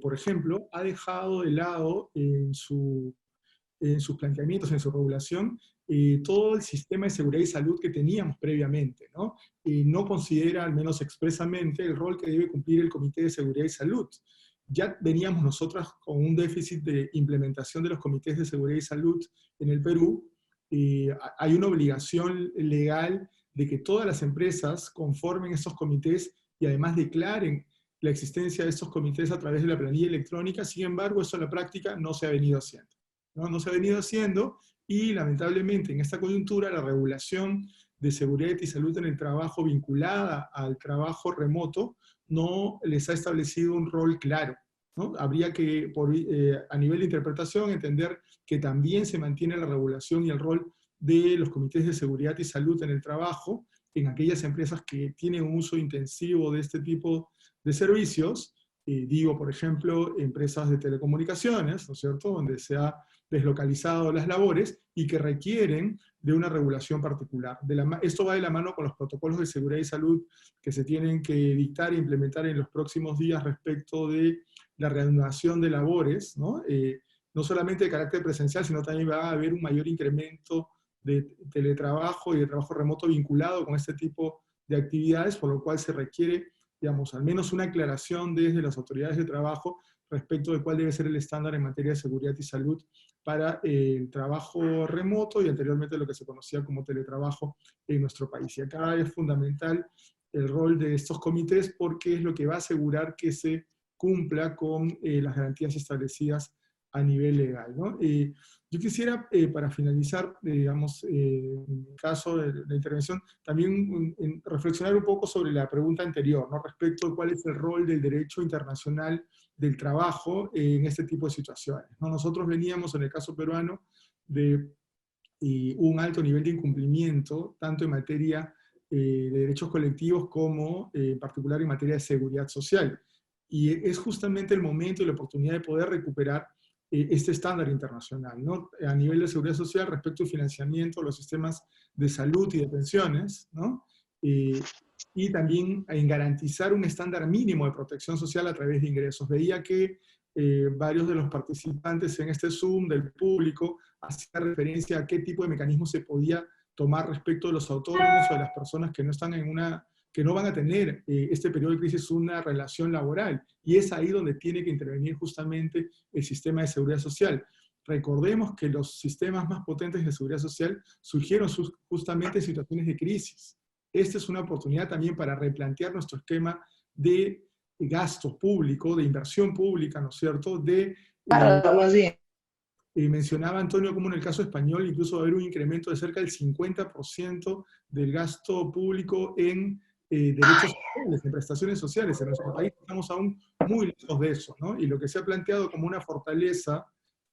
por ejemplo, ha dejado de lado en sus planteamientos, en su regulación, todo el sistema de seguridad y salud que teníamos previamente, ¿no? No considera, al menos expresamente, el rol que debe cumplir el Comité de Seguridad y Salud. Ya veníamos nosotras con un déficit de implementación de los comités de seguridad y salud en el Perú. Hay una obligación legal de que todas las empresas conformen estos comités y además declaren la existencia de estos comités a través de la planilla electrónica. Sin embargo, eso en la práctica no se ha venido haciendo. No se ha venido haciendo, y lamentablemente en esta coyuntura la regulación de seguridad y salud en el trabajo vinculada al trabajo remoto no les ha establecido un rol claro, ¿no? Habría que, a nivel de interpretación, entender que también se mantiene la regulación y el rol de los comités de seguridad y salud en el trabajo en aquellas empresas que tienen un uso intensivo de este tipo de servicios. Digo, por ejemplo, empresas de telecomunicaciones, ¿no es cierto?, donde se ha deslocalizado las labores y que requieren de una regulación particular. Esto va de la mano con los protocolos de seguridad y salud que se tienen que dictar e implementar en los próximos días respecto de la reanudación de labores, ¿no? No solamente de carácter presencial, sino también va a haber un mayor incremento de teletrabajo y de trabajo remoto vinculado con este tipo de actividades, por lo cual se requiere, digamos, al menos una aclaración desde las autoridades de trabajo respecto de cuál debe ser el estándar en materia de seguridad y salud para el trabajo remoto y anteriormente lo que se conocía como teletrabajo en nuestro país. Y acá es fundamental el rol de estos comités porque es lo que va a asegurar que se cumpla con las garantías establecidas a nivel legal, ¿no? Yo quisiera, para finalizar, digamos, en mi caso de la intervención, también reflexionar un poco sobre la pregunta anterior, ¿no? Respecto a cuál es el rol del derecho internacional del trabajo en este tipo de situaciones, ¿no? Nosotros veníamos, en el caso peruano, de un alto nivel de incumplimiento, tanto en materia de derechos colectivos como en particular en materia de seguridad social. Y es justamente el momento y la oportunidad de poder recuperar este estándar internacional, ¿no? A nivel de seguridad social respecto al financiamiento de los sistemas de salud y de pensiones, ¿no? Y también en garantizar un estándar mínimo de protección social a través de ingresos. Veía que varios de los participantes en este Zoom del público hacían referencia a qué tipo de mecanismo se podía tomar respecto de los autónomos o de las personas que no están en que no van a tener este periodo de crisis una relación laboral. Y es ahí donde tiene que intervenir justamente el sistema de seguridad social. Recordemos que los sistemas más potentes de seguridad social surgieron justamente en situaciones de crisis. Esta es una oportunidad también para replantear nuestro esquema de gasto público, de inversión pública, ¿no es cierto? Mencionaba Antonio como en el caso español incluso va a haber un incremento de cerca del 50% del gasto público en derechos sociales, en prestaciones sociales. En nuestro país estamos aún muy lejos de eso, ¿no? Y lo que se ha planteado como una fortaleza,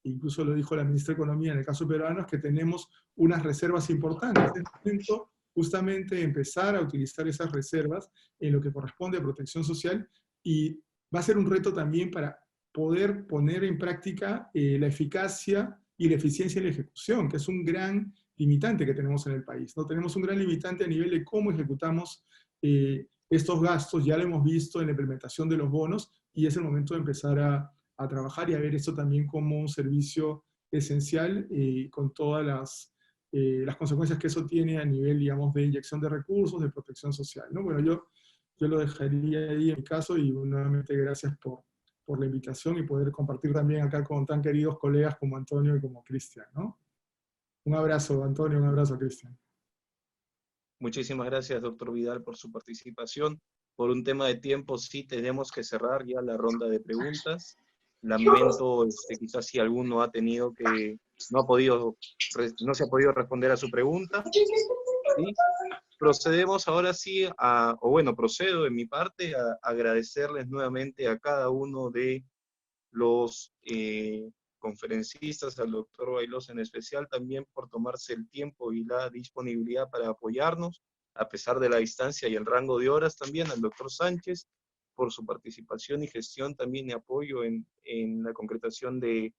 incluso lo dijo la ministra de Economía en el caso peruano, es que tenemos unas reservas importantes. Es momento justamente empezar a utilizar esas reservas en lo que corresponde a protección social, y va a ser un reto también para poder poner en práctica la eficacia y la eficiencia en la ejecución, que es un gran limitante que tenemos en el país, ¿no? Tenemos un gran limitante a nivel de cómo ejecutamos estos gastos. Ya lo hemos visto en la implementación de los bonos, y es el momento de empezar a trabajar y a ver esto también como un servicio esencial, con todas las consecuencias que eso tiene a nivel, digamos, de inyección de recursos, de protección social, ¿no? Bueno, yo lo dejaría ahí en mi caso, y nuevamente gracias por la invitación y poder compartir también acá con tan queridos colegas como Antonio y como Cristian, ¿no? Un abrazo, Antonio, un abrazo, Cristian. Muchísimas gracias, doctor Vidal, por su participación. Por un tema de tiempo, sí tenemos que cerrar ya la ronda de preguntas. Lamento, quizás si alguno ha tenido que, no se ha podido responder a su pregunta. ¿Sí? Procedemos ahora sí procedo de mi parte a agradecerles nuevamente a cada uno de los conferencistas, al doctor Bailós en especial, también por tomarse el tiempo y la disponibilidad para apoyarnos, a pesar de la distancia y el rango de horas, también al doctor Sánchez, por su participación y gestión también y apoyo en la concretación del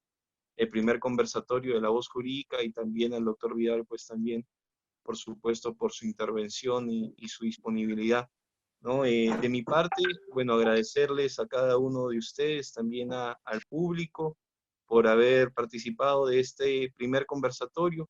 primer conversatorio de la voz jurídica, y también al doctor Vidal, pues también, por supuesto, por su intervención y su disponibilidad, ¿no? De mi parte, bueno, agradecerles a cada uno de ustedes, también al público, por haber participado de este primer conversatorio.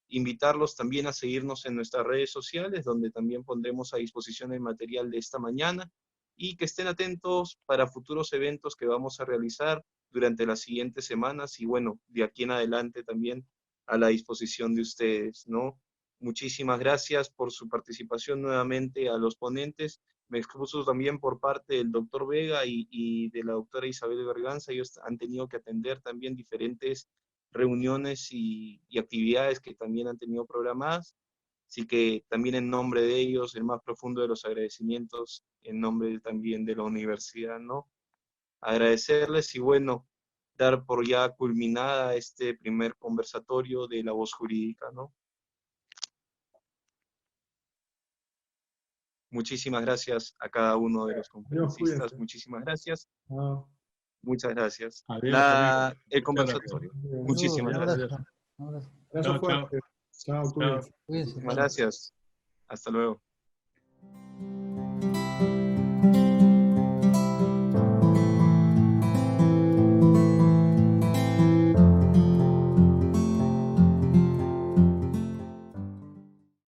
Invitarlos también a seguirnos en nuestras redes sociales, donde también pondremos a disposición el material de esta mañana, y que estén atentos para futuros eventos que vamos a realizar durante las siguientes semanas, y bueno, de aquí en adelante también a la disposición de ustedes, ¿no? Muchísimas gracias por su participación nuevamente a los ponentes. Me excuso también por parte del doctor Vega y de la doctora Isabel Berganza. Ellos han tenido que atender también diferentes reuniones y actividades que también han tenido programadas. Así que también en nombre de ellos, el más profundo de los agradecimientos, en nombre también de la universidad, ¿no? Agradecerles y bueno, dar por ya culminada este primer conversatorio de la voz jurídica, ¿no? Muchísimas gracias a cada uno de los conferencistas. Muchísimas gracias. Muchas gracias. El conversatorio. Muchísimas gracias. Un abrazo fuerte. Chao, cuídense. Muchísimas gracias. Hasta luego.